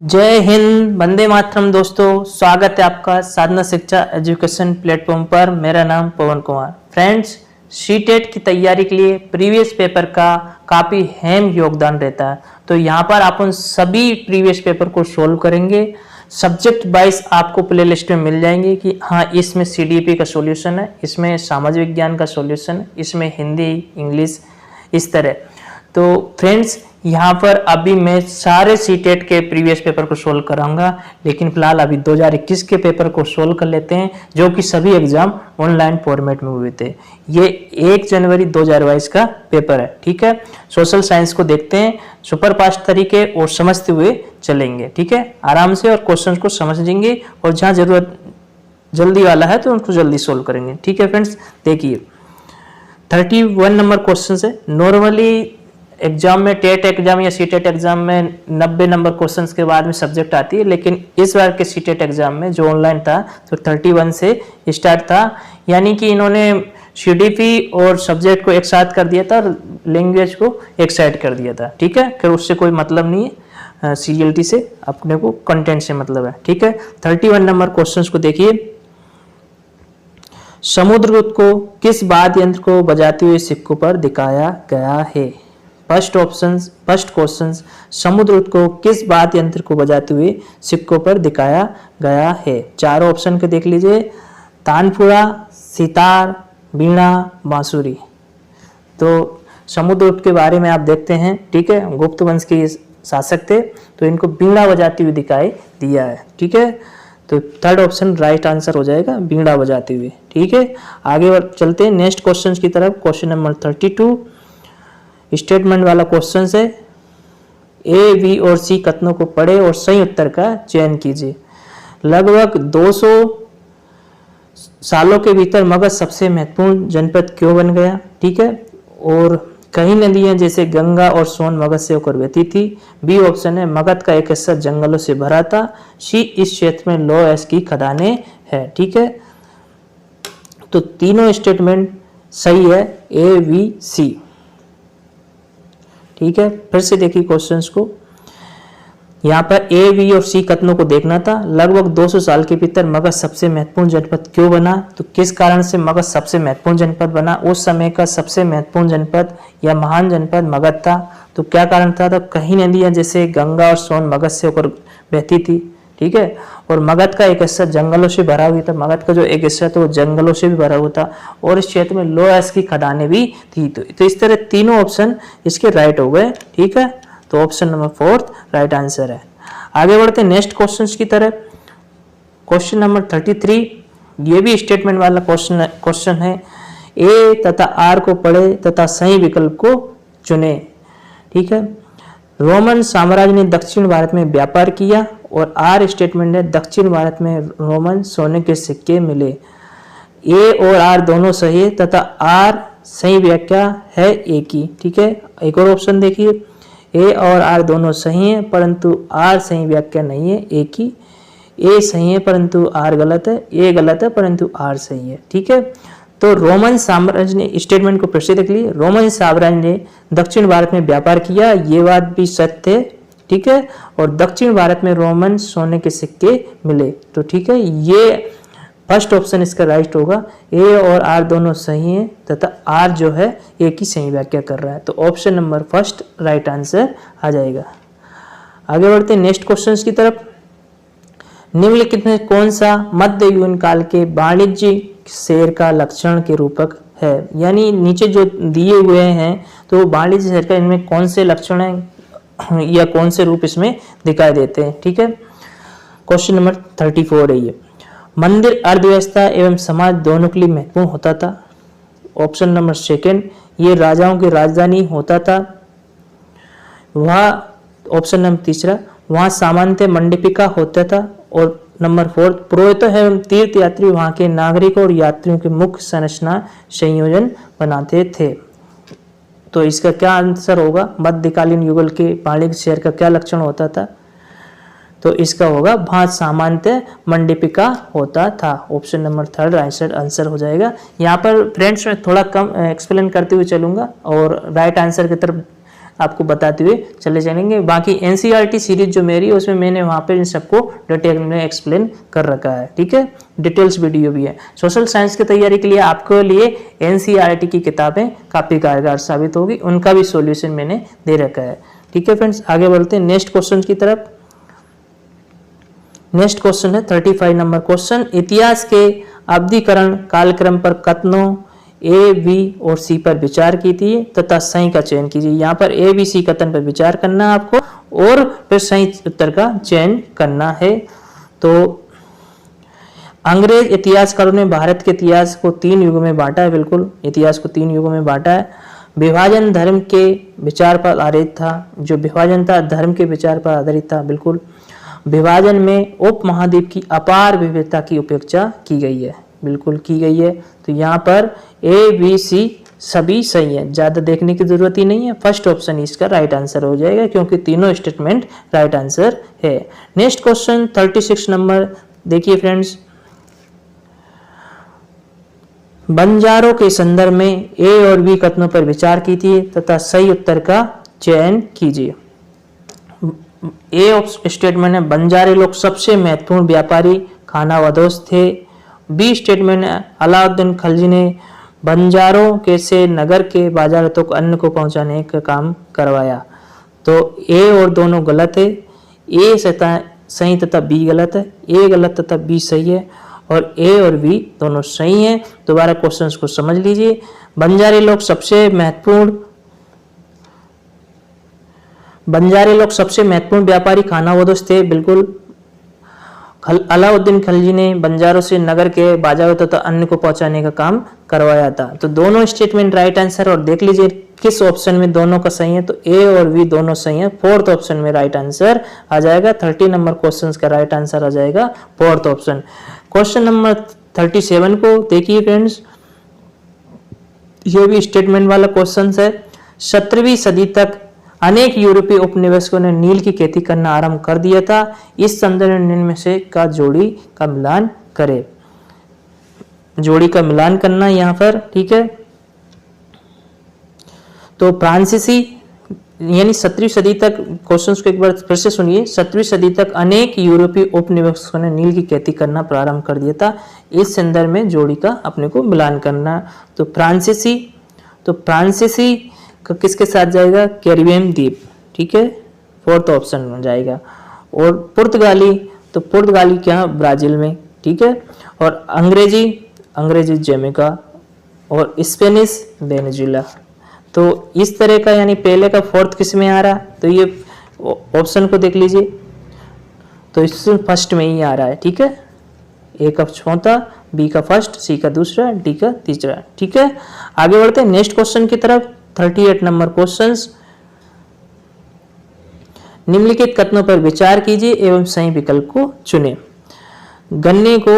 जय हिंद, वंदे मातरम। दोस्तों, स्वागत है आपका साधना शिक्षा एजुकेशन प्लेटफॉर्म पर। मेरा नाम पवन कुमार। फ्रेंड्स, सीटेट की तैयारी के लिए प्रीवियस पेपर का काफ़ी अहम योगदान रहता है। तो यहाँ पर आप उन सभी प्रीवियस पेपर को सोल्व करेंगे। सब्जेक्ट वाइज आपको प्लेलिस्ट में मिल जाएंगे कि हाँ, इसमें सीडीपी का सॉल्यूशन है, इसमें सामाजिक विज्ञान का सॉल्यूशन है, इसमें हिंदी, इंग्लिश, इस तरह। तो फ्रेंड्स, यहाँ पर अभी मैं सारे सीटेट के प्रीवियस पेपर को सोल्व कराऊंगा, लेकिन फिलहाल अभी 2021 के पेपर को सोल्व कर लेते हैं, जो कि सभी एग्जाम ऑनलाइन फॉर्मेट में हुए थे। ये 1 जनवरी 2022 का पेपर है। ठीक है, सोशल साइंस को देखते हैं सुपर फास्ट तरीके और समझते हुए चलेंगे। ठीक है, आराम से और क्वेश्चन को समझेंगे, और जहाँ जरूरत जल्दी वाला है तो उनको जल्दी सोल्व करेंगे। ठीक है फ्रेंड्स, देखिए 31 नंबर क्वेश्चन है। नॉर्मली एग्जाम में, टेट एग्जाम या सीटेट एग्जाम में 90 नंबर क्वेश्चंस के बाद में सब्जेक्ट आती है, लेकिन इस बार के सीटेट एग्जाम में जो ऑनलाइन था तो 31 से स्टार्ट था। यानी कि इन्होंने सीडीपी और सब्जेक्ट को एक साथ कर दिया था और लैंग्वेज को एक साइड कर दिया था। ठीक है, फिर उससे कोई मतलब नहीं है, सीजीएलटी से अपने को कंटेंट से मतलब है। ठीक है, 31 नंबर क्वेश्चन को देखिए। समुद्रगुप्त को किस वाद्य यंत्र को बजाते हुए सिक्कों पर दिखाया गया है? फर्स्ट क्वेश्चन, समुद्रगुप्त को किस वाद्य यंत्र को बजाते हुए सिक्कों पर दिखाया गया है? चारों ऑप्शन को देख लीजिए। तानपुरा, सितार, वीणा, बांसुरी। तो समुद्रगुप्त के बारे में आप देखते हैं। ठीक है, गुप्त वंश के शासक थे, तो इनको वीणा बजाती हुई दिखाई दिया है। ठीक है, तो थर्ड ऑप्शन राइट आंसर हो जाएगा, वीणा बजाते हुए। ठीक है, आगे चलते हैं नेक्स्ट क्वेश्चन की तरफ। क्वेश्चन नंबर 32 स्टेटमेंट वाला क्वेश्चन है। ए, बी और सी कथनों को पढ़े और सही उत्तर का चयन कीजिए। लगभग 200 सालों के भीतर मगध सबसे महत्वपूर्ण जनपद क्यों बन गया? ठीक है, और कई नदियां जैसे गंगा और सोन मगध से होकर बहती थी। बी ऑप्शन है, मगध का एक हिस्सा जंगलों से भरा था। सी, इस क्षेत्र में लौह अयस्क की खदानें है। ठीक है, तो तीनों स्टेटमेंट सही है, ए, बी, सी। ठीक है, फिर से देखिए क्वेश्चंस को। यहाँ पर ए, बी और सी कथनों को देखना था। लगभग 200 साल के भीतर मगध सबसे महत्वपूर्ण जनपद क्यों बना? तो किस कारण से मगध सबसे महत्वपूर्ण जनपद बना? उस समय का सबसे महत्वपूर्ण जनपद या महान जनपद मगध था। तो क्या कारण था? तो कई नदियां जैसे गंगा और सोन मगध से होकर बहती थी। ठीक है, और मगध का एक हिस्सा जंगलों से भरा हुआ था। मगध का जो एक हिस्सा था वो जंगलों से भी भरा हुआ था, और इस क्षेत्र में लौह अयस्क की खदानें भी थी। तो इस तरह तीनों ऑप्शन इसके राइट हो गए। ठीक है, तो ऑप्शन नंबर 4 राइट आंसर है। आगे बढ़ते हैं नेक्स्ट क्वेश्चन की तरफ। क्वेश्चन नंबर 33, ये भी स्टेटमेंट वाला क्वेश्चन है। ए तथा आर को पढ़े तथा सही विकल्प को चुने। ठीक है, रोमन साम्राज्य ने दक्षिण भारत में व्यापार किया, और आर स्टेटमेंट है दक्षिण भारत में रोमन सोने के सिक्के मिले। ए और आर दोनों सही है तथा आर सही व्याख्या है ए की। ठीक है, एक और ऑप्शन देखिए। ए और आर दोनों सही हैं, परंतु आर सही व्याख्या नहीं है ए की। ए सही है परंतु आर गलत है, ए गलत है परंतु आर सही है। ठीक है, तो रोमन साम्राज्य ने, स्टेटमेंट को फिर से देख लिए, रोमन साम्राज्य ने दक्षिण भारत में व्यापार किया, ये बात भी सत्य है। ठीक है, और दक्षिण भारत में रोमन सोने के सिक्के मिले। तो ठीक है, ये फर्स्ट ऑप्शन इसका राइट होगा। ए और आर दोनों सही हैं तथा आर जो है ए की सही व्याख्या कर रहा है। तो option number first right answer आ जाएगा। आगे बढ़ते हैं नेक्स्ट क्वेश्चन की तरफ। निम्नलिखित में कौन सा मध्य युगीन काल के वाणिज्य शेर का लक्षण के रूपक है? यानी नीचे जो दिए हुए हैं तो वाणिज्य शेर का इनमें कौन से लक्षण है या कौन से रूप इसमें दिखाई देते हैं? ठीक है, क्वेश्चन नंबर 34 है ये। मंदिर अर्थव्यवस्था एवं समाज दोनों के लिए महत्वपूर्ण होता था। ऑप्शन नंबर 2, ये राजाओं की राजधानी होता था। वह ऑप्शन नंबर 3, वहाँ सामान्यतः मंडपिका होता था। और नंबर 4, पुरोहित एवं तीर्थ यात्री वहाँ के नागरिकों और यात्रियों के मुख्य संरचना संयोजन बनाते थे। तो इसका क्या आंसर होगा? मध्यकालीन युगल के वाणिज्य शहर का क्या लक्षण होता था? तो इसका होगा वहाँ सामान्यतः मंडपिका होता था। ऑप्शन नंबर 3 आंसर हो जाएगा। यहाँ पर फ्रेंड्स मैं थोड़ा कम एक्सप्लेन करते हुए चलूंगा और राइट आंसर की तरफ आपको बताते हुए चले चलेंगे। बाकी एनसीईआरटी सीरीज जो मेरी है उसमें मैंने वहाँ पे इन सबको डिटेल में एक्सप्लेन कर रखा है, ठीक है। डिटेल्स वीडियो भी है। सोशल साइंस की तैयारी के लिए आपके लिए एनसीईआरटी की किताबें काफ़ी कारगर साबित होगी, उनका भी सॉल्यूशन मैंने दे रखा है, ठीक है फ्रेंड्स। आगे बढ़ते हैं नेक्स्ट क्वेश्चन की तरफ। नेक्स्ट क्वेश्चन है 35 नंबर क्वेश्चन। इतिहास के अवधिकरण कालक्रम पर कथनों ए, बी और सी पर विचार कीजिए तथा सही का चयन कीजिए। यहाँ पर ए, बी, सी कथन पर विचार करना है आपको और फिर सही उत्तर का चयन करना है। तो अंग्रेज इतिहासकारों ने भारत के इतिहास को 3 युगों में बांटा है, बिल्कुल इतिहास को 3 युगों में बांटा है। विभाजन धर्म के विचार पर आधारित था, जो विभाजन था धर्म के विचार पर आधारित था, बिल्कुल। विभाजन में उपमहाद्वीप की अपार विविधता की उपेक्षा की गई है, बिल्कुल की गई है। तो यहाँ पर ए, बी, सी सभी सही है, ज्यादा देखने की जरूरत ही नहीं है। फर्स्ट ऑप्शन इसका राइट आंसर हो जाएगा क्योंकि तीनों स्टेटमेंट राइट आंसर है। नेक्स्ट क्वेश्चन 36 नंबर देखिए फ्रेंड्स। बंजारों के संदर्भ में ए और बी कथनों पर विचार कीजिए तथा सही उत्तर का चयन कीजिए। ए स्टेटमेंट है बंजारे लोग सबसे महत्वपूर्ण व्यापारी खानाबदोश थे। बी स्टेटमेंट है अलाउद्दीन खिलजी ने बंजारों के से नगर के बाजार तक अन्न को पहुंचाने का काम करवाया। तो ए और दोनों गलत है, ए सही तथा बी गलत है, ए गलत तथा बी सही है और ए और बी दोनों सही हैं। दोबारा क्वेश्चंस को समझ लीजिए। बंजारे लोग सबसे महत्वपूर्ण व्यापारी खानाबदोश थे, बिल्कुल। अलाउद्दीन खिलजी ने बंजारों से नगर के बाजारों तथा अन्न को पहुंचाने का काम करवाया था। तो दोनों स्टेटमेंट राइट आंसर। और देख लीजिए किस ऑप्शन में दोनों का सही है, तो ए और बी दोनों सही है। फोर्थ ऑप्शन में राइट आंसर आ जाएगा। 30 नंबर क्वेश्चन का राइट आंसर आ जाएगा फोर्थ ऑप्शन। क्वेश्चन नंबर 37 को देखिए फ्रेंड्स, ये भी स्टेटमेंट वाला क्वेश्चन है। 17वीं सदी तक अनेक यूरोपीय उपनिवेशकों ने नील की खेती करना आरंभ कर दिया था। इस संदर्भ में इनमें से का जोड़ी का मिलान करें। जोड़ी का मिलान करना यहाँ पर, ठीक है। तो फ्रांसीसी यानी 17वीं सदी तक, क्वेश्चंस को एक बार फिर से सुनिए। 17वीं सदी तक अनेक यूरोपीय उपनिवेशकों ने नील की खेती करना प्रारंभ कर दिया था। इस संदर्भ में जोड़ी का अपने को मिलान करना। तो फ्रांसीसी किसके साथ जाएगा? कैरिबियन द्वीप, ठीक है, फोर्थ ऑप्शन में जाएगा। और पुर्तगाली, तो पुर्तगाली क्या ब्राजील में, ठीक है। और अंग्रेजी जमैका और स्पेनिश वेनेजुएला। तो इस तरह का, यानी पहले का फोर्थ किस में आ रहा, तो ये ऑप्शन को देख लीजिए, तो इसमें फर्स्ट में ही आ रहा है, ठीक है। ए का चौथा, बी का फर्स्ट, सी का दूसरा, डी का तीसरा, ठीक है। आगे बढ़ते हैं नेक्स्ट क्वेश्चन की तरफ। 38 नंबर क्वेश्चंस। निम्नलिखित कथनों पर विचार कीजिए एवं सही विकल्प को चुनें। गन्ने को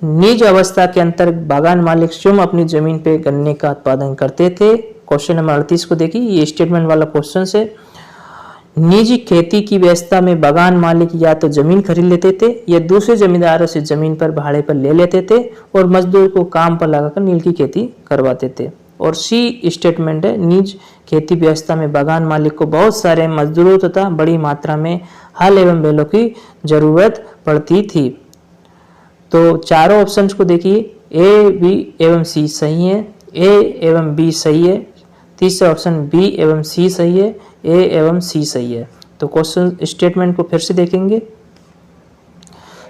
निज अवस्था के अंतर्गत बागान मालिक स्वयं अपनी जमीन पे गन्ने का उत्पादन करते थे। क्वेश्चन नंबर 38 को देखिए, ये स्टेटमेंट वाला क्वेश्चन है। निजी खेती की व्यवस्था में बागान मालिक या तो जमीन खरीद लेते थे या दूसरे जमींदारों से जमीन पर भाड़े पर ले लेते थे और मजदूर को काम पर लगाकर नील की खेती करवाते थे। और सी स्टेटमेंट है, निज खेती व्यवस्था में बागान मालिक को बहुत सारे मजदूरों तथा बड़ी मात्रा में हल एवं बैलों की जरूरत पड़ती थी। तो चारों ऑप्शंस को देखिए, ए, बी एवं सी सही है, ए एवं बी सही है, तीसरा ऑप्शन बी एवं सी सही है, ए एवं सी सही है। तो क्वेश्चन स्टेटमेंट को फिर से देखेंगे।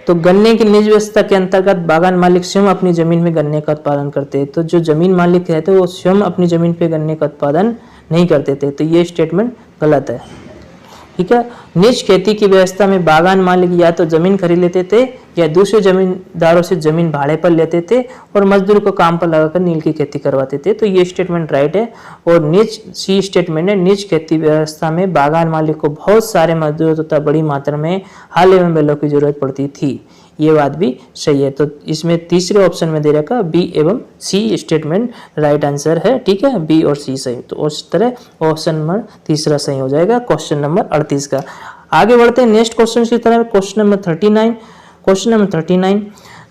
तो गन्ने की निज व्यवस्था के अंतर्गत बागान मालिक स्वयं अपनी जमीन में गन्ने का उत्पादन करते हैं। तो जो जमीन मालिक रहते हैं वो स्वयं अपनी जमीन पे गन्ने का उत्पादन नहीं करते थे, तो ये स्टेटमेंट गलत है, ठीक है। निज खेती की व्यवस्था में बागान मालिक या तो जमीन खरीद लेते थे या दूसरे जमींदारों से जमीन भाड़े पर लेते थे और मजदूर को काम पर लगाकर नील की खेती करवाते थे। तो ये स्टेटमेंट राइट है। और निज सी स्टेटमेंट है, निज खेती व्यवस्था में बागान मालिक को बहुत सारे मजदूरों तथा बड़ी मात्रा में हल एवं बैलों की जरूरत पड़ती थी, ये बात भी सही है। तो इसमें तीसरे ऑप्शन में दे रखा बी एवं सी स्टेटमेंट राइट आंसर है, ठीक है, बी और सी सही। तो उस तरह ऑप्शन नंबर तीसरा सही हो जाएगा क्वेश्चन नंबर 38 का। आगे बढ़ते हैं नेक्स्ट क्वेश्चन की तरफ। Question number 39। क्वेश्चन नंबर 39,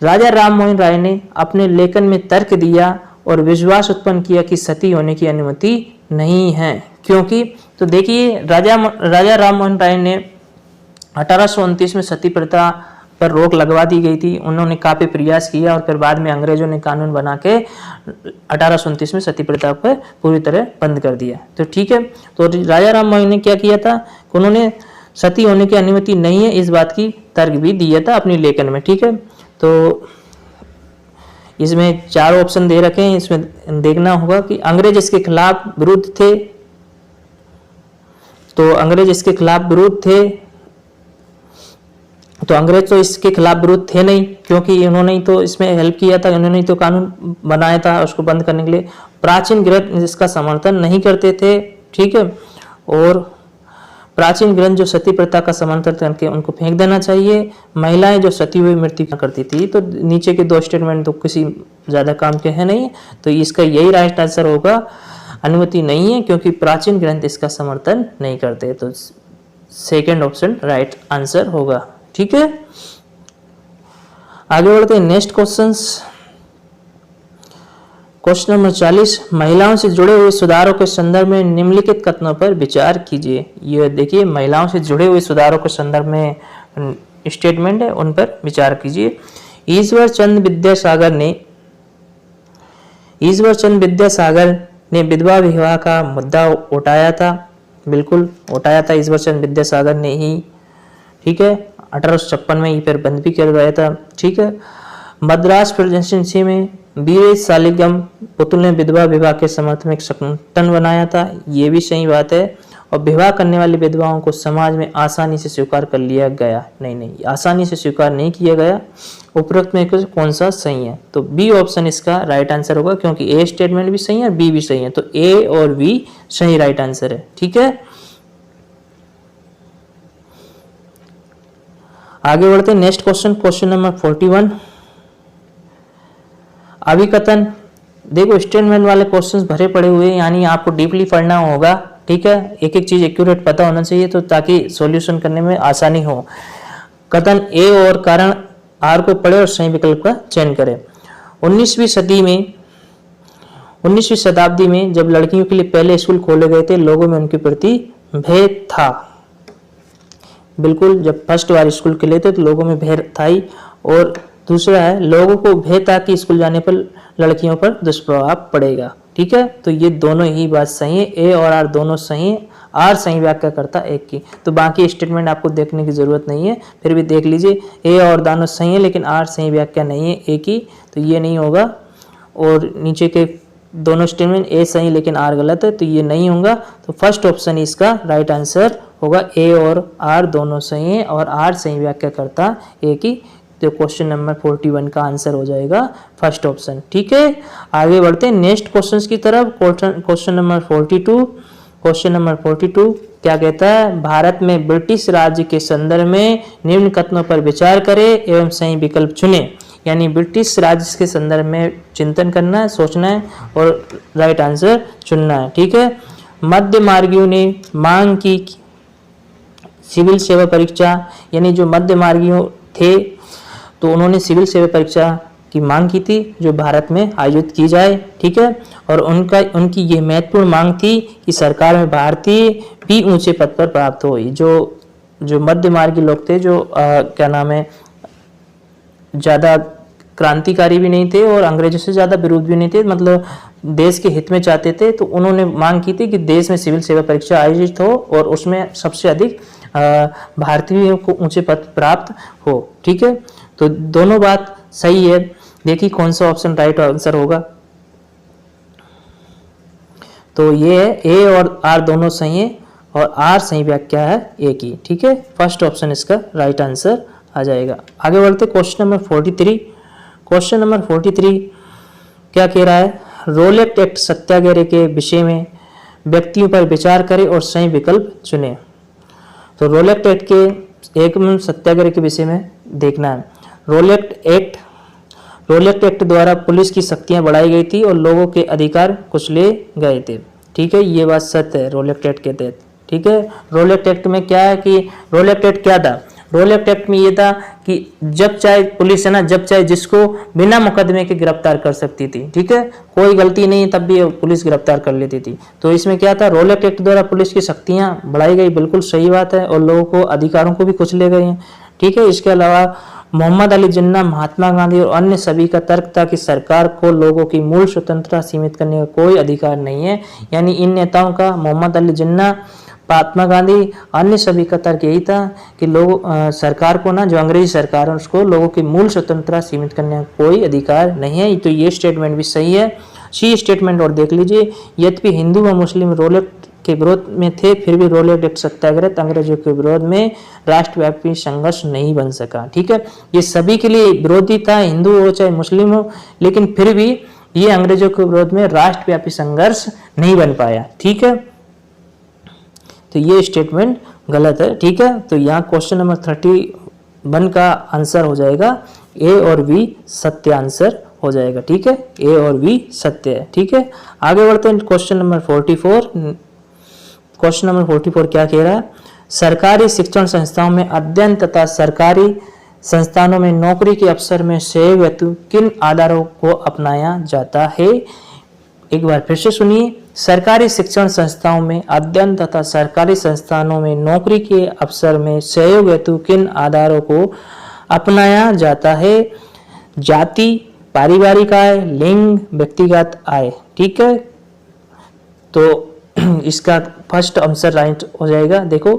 राजा राम मोहन राय ने अपने लेखन में तर्क दिया और विश्वास उत्पन्न किया कि सती होने की अनुमति नहीं है, क्योंकि तो देखिए राजा राम मोहन राय ने 1829 में सती प्रथा पर रोक लगवा दी गई थी। उन्होंने काफी प्रयास किया और फिर बाद में अंग्रेजों ने कानून बना के 1829 में सती प्रथा पर पूरी तरह बंद कर दिया। तो ठीक है, तो राजा राम मोहन ने क्या किया था, उन्होंने सती होने की अनुमति नहीं है इस बात की तर्क भी दिया था अपनी लेखन में। ठीक है, तो इसमें 4 ऑप्शन दे रखे हैं, इसमें देखना होगा कि अंग्रेज इसके खिलाफ विरुद्ध थे, तो अंग्रेज इसके खिलाफ विरुद्ध थे, तो अंग्रेज तो इसके खिलाफ विरुद्ध थे नहीं, क्योंकि उन्होंने ही तो इसमें हेल्प किया था, उन्होंने ही तो कानून बनाया था उसको बंद करने के लिए। प्राचीन ग्रंथ इसका समर्थन नहीं करते थे। ठीक है, और प्राचीन ग्रंथ जो सती प्रथा का समर्थन करके उनको फेंक देना चाहिए। महिलाएं जो सती हुई मृत्यु करती थी, तो नीचे के 2 स्टेटमेंट तो किसी ज्यादा काम के हैं नहीं, तो इसका यही राइट आंसर होगा, अनुमति नहीं है, क्योंकि प्राचीन ग्रंथ इसका समर्थन नहीं करते। तो सेकेंड ऑप्शन राइट आंसर होगा। ठीक है, आगे बढ़ते हैं नेक्स्ट क्वेश्चंस। क्वेश्चन नंबर 40, महिलाओं से जुड़े हुए सुधारों के संदर्भ में निम्नलिखित कथनों पर विचार कीजिए। ये देखिए महिलाओं से जुड़े हुए सुधारों के संदर्भ में स्टेटमेंट है, उन पर विचार कीजिए। ईश्वर चंद्र विद्यासागर ने विधवा विवाह का मुद्दा उठाया था, बिल्कुल उठाया था ईश्वर चंद्र विद्यासागर ने ही। ठीक है, 1856 में ये फिर बंद भी करवाया था। ठीक है, मद्रास प्रेसिडेंसी में वीर सालिग्राम पुतुल ने विधवा विवाह के समर्थन में एक संगठन बनाया था, ये भी सही बात है। और विवाह करने वाली विधवाओं को समाज में आसानी से स्वीकार कर लिया गया, नहीं आसानी से स्वीकार नहीं किया गया। उपरोक्त में कौन सा सही है, तो बी ऑप्शन इसका राइट आंसर होगा, क्योंकि ए स्टेटमेंट भी सही है बी भी सही है, तो ए और बी सही राइट आंसर है। ठीक है, आगे बढ़ते हैं नेक्स्ट क्वेश्चन, क्वेश्चन नंबर 41। अभिकथन, देखो स्टेटमेंट वाले क्वेश्चंस भरे पड़े हुए हैं, यानी आपको डीपली पढ़ना होगा। ठीक है, एक एक चीज एक्यूरेट पता होना चाहिए, तो ताकि सॉल्यूशन करने में आसानी हो। कथन ए और कारण आर को पढ़े और सही विकल्प का चयन करें। 19वीं शताब्दी में जब लड़कियों के लिए पहले स्कूल खोले गए थे, लोगों में उनके प्रति भेद था। बिल्कुल, जब फर्स्ट बार स्कूल के लिए थे तो लोगों में भेद था ही। और दूसरा है, लोगों को भेद था कि स्कूल जाने पर लड़कियों पर दुष्प्रभाव पड़ेगा। ठीक है, तो ये दोनों ही बात सही है, ए और आर दोनों सही है। आर सही व्याख्या करता एक की, तो बाकी स्टेटमेंट आपको देखने की जरूरत नहीं है, फिर भी देख लीजिए। ए और दोनों सही है, लेकिन आर सही व्याख्या नहीं है ए की, तो ये नहीं होगा। और नीचे के दोनों स्टेटमेंट ए सही लेकिन आर गलत है, तो ये नहीं होगा। तो फर्स्ट ऑप्शन इसका राइट आंसर होगा, ए और आर दोनों सही है और आर सही व्याख्या करता ए की, तो क्वेश्चन नंबर 41 का आंसर हो जाएगा फर्स्ट ऑप्शन। ठीक है, आगे बढ़ते हैं नेक्स्ट क्वेश्चंस की तरफ। Question number 42। क्वेश्चन नंबर 42 क्या कहता है, भारत में ब्रिटिश राज्य के संदर्भ में निम्न कथनों पर विचार करें एवं सही विकल्प चुने। यानी ब्रिटिश राज्य के संदर्भ में चिंतन करना है, सोचना है और राइट आंसर चुनना है। ठीक है, मध्य मार्गियों ने मांग की सिविल सेवा परीक्षा, यानी जो मध्य मार्गियों थे तो उन्होंने सिविल सेवा परीक्षा की मांग की थी जो भारत में आयोजित की जाए। ठीक है, और उनकी ये महत्वपूर्ण मांग थी कि सरकार में भारतीय भी ऊंचे पद पर प्राप्त हो। जो मध्य मार्गी लोग थे, जो क्या नाम है, ज्यादा क्रांतिकारी भी नहीं थे और अंग्रेजों से ज्यादा विरोध भी नहीं थे, मतलब देश के हित में चाहते थे, तो उन्होंने मांग की थी कि देश में सिविल सेवा परीक्षा आयोजित हो और उसमें सबसे अधिक भारतीयों को ऊंचे पद प्राप्त हो। ठीक है, तो दोनों बात सही है। देखिए कौन सा ऑप्शन राइट आंसर होगा, तो ये है ए और आर दोनों सही है और आर सही व्याख्या है ए की। ठीक है, फर्स्ट ऑप्शन इसका राइट आंसर आ जाएगा। आगे बढ़ते क्वेश्चन नंबर 43। क्वेश्चन नंबर 43 क्या कह रहा है, रोलेट एक्ट सत्याग्रह के विषय में व्यक्तियों पर विचार करें और सही विकल्प चुने। तो रोलेट एक्ट के एक सत्याग्रह के विषय में देखना है। रोलेट एक्ट द्वारा पुलिस की शक्तियां बढ़ाई गई थी और लोगों के अधिकार कुचले गए थे। ठीक है, ये बात सत्य है रोलेट एक्ट के तहत। ठीक है, रोलेट एक्ट में क्या है कि रोलेट एक्ट क्या था, रोल एक्ट में ये था कि जब चाहे पुलिस है ना, जब चाहे जिसको बिना मुकदमे के गिरफ्तार कर सकती थी, ठीक है, कोई गलती नहीं तब भी पुलिस गिरफ्तार कर लेती थी। तो इसमें क्या था, रोल एक्ट द्वारा पुलिस की शक्तियां बढ़ाई गई, बिल्कुल सही बात है, और लोगों को अधिकारों को भी कुचले गए हैं, ठीक है। इसके अलावा मोहम्मद अली जिन्ना, महात्मा गांधी और अन्य सभी का तर्क था कि सरकार को लोगों की मूल स्वतंत्रता सीमित करने का कोई अधिकार नहीं है। यानी इन नेताओं का, मोहम्मद अली जिन्ना, महात्मा गांधी, अन्य सभी का तर्क यही था कि लोग सरकार को ना, जो अंग्रेजी सरकार है उसको लोगों की मूल स्वतंत्रता सीमित करने का कोई अधिकार नहीं है। तो ये स्टेटमेंट भी सही है। सी स्टेटमेंट और देख लीजिए, यद्यपि हिंदू व मुस्लिम रोल एक्ट के विरोध में थे, फिर भी रोल एक्ट सत्याग्रह अंग्रेजों के विरोध में राष्ट्रव्यापी संघर्ष नहीं बन सका, ठीक है। ये सभी के लिए विरोधी था, हिंदू हो चाहे मुस्लिम हो, लेकिन फिर भी ये अंग्रेजों के विरोध में राष्ट्रव्यापी संघर्ष नहीं बन पाया, ठीक है। तो ये स्टेटमेंट गलत है, ठीक है। तो यहाँ क्वेश्चन नंबर 31 का आंसर हो जाएगा ए और बी सत्य आंसर हो जाएगा, ठीक है। ए और बी सत्य है, ठीक है। आगे बढ़ते हैं क्वेश्चन नंबर 44। क्वेश्चन नंबर 44 क्या कह रहा है, सरकारी शिक्षण संस्थाओं में अध्ययन तथा सरकारी संस्थानों में नौकरी के अवसर में सहयोग हेतु किन आधारों को अपनाया जाता है। एक बार फिर से सुनिए, सरकारी शिक्षण संस्थाओं में अध्ययन तथा सरकारी संस्थानों में नौकरी के अवसर में सहयोग हेतु किन आधारों को अपनाया जाता है। जाति, पारिवारिक आय, लिंग, व्यक्तिगत आय, ठीक है। तो इसका फर्स्ट आंसर राइट हो जाएगा। देखो,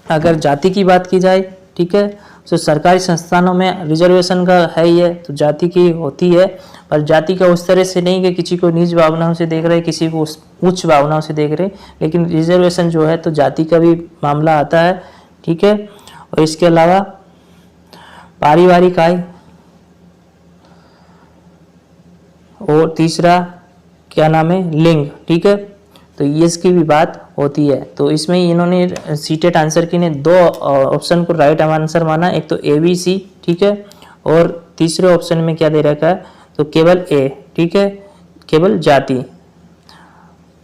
अगर जाति की बात की जाए, ठीक है, तो सरकारी संस्थानों में रिजर्वेशन का है ही है, तो जाति की होती है, पर जाति का उस तरह से नहीं कि किसी को नीच भावनाओं से देख रहे, किसी को उच्च भावनाओं से देख रहे, लेकिन रिजर्वेशन जो है तो जाति का भी मामला आता है, ठीक है। और इसके अलावा पारिवारिक आय, और तीसरा क्या नाम है, लिंग, ठीक है। तो ये इसकी भी बात होती है। तो इसमें इन्होंने सीटेट आंसर की ने दो ऑप्शन को राइट आंसर माना, एक तो ए बी सी, ठीक है, और तीसरे ऑप्शन में क्या दे रखा है, तो केवल ए, ठीक है, केवल जाति।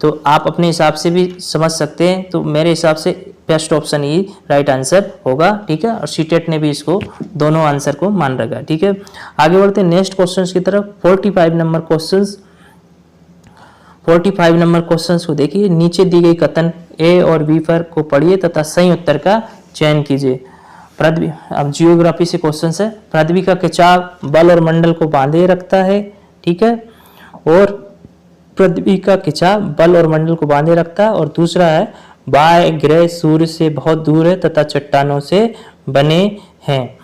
तो आप अपने हिसाब से भी समझ सकते हैं। तो मेरे हिसाब से बेस्ट ऑप्शन ही राइट आंसर होगा, ठीक है। और सीटेट ने भी इसको दोनों आंसर को मान रखा, ठीक है। आगे बढ़ते हैं नेक्स्ट क्वेश्चंस की तरफ। 45 नंबर क्वेश्चंस, 45 नंबर क्वेश्चंस को देखिए। नीचे दी गई कथन ए और बी पर को पढ़िए तथा सही उत्तर का चयन कीजिए। पृथ्वी, अब जियोग्राफी से क्वेश्चन है। पृथ्वी का खिंचाव बल और मंडल को बांधे रखता है, ठीक है, और पृथ्वी का खिंचाव बल और मंडल को बांधे रखता है। और दूसरा है बाह्य ग्रह सूर्य से बहुत दूर है तथा चट्टानों से बने हैं।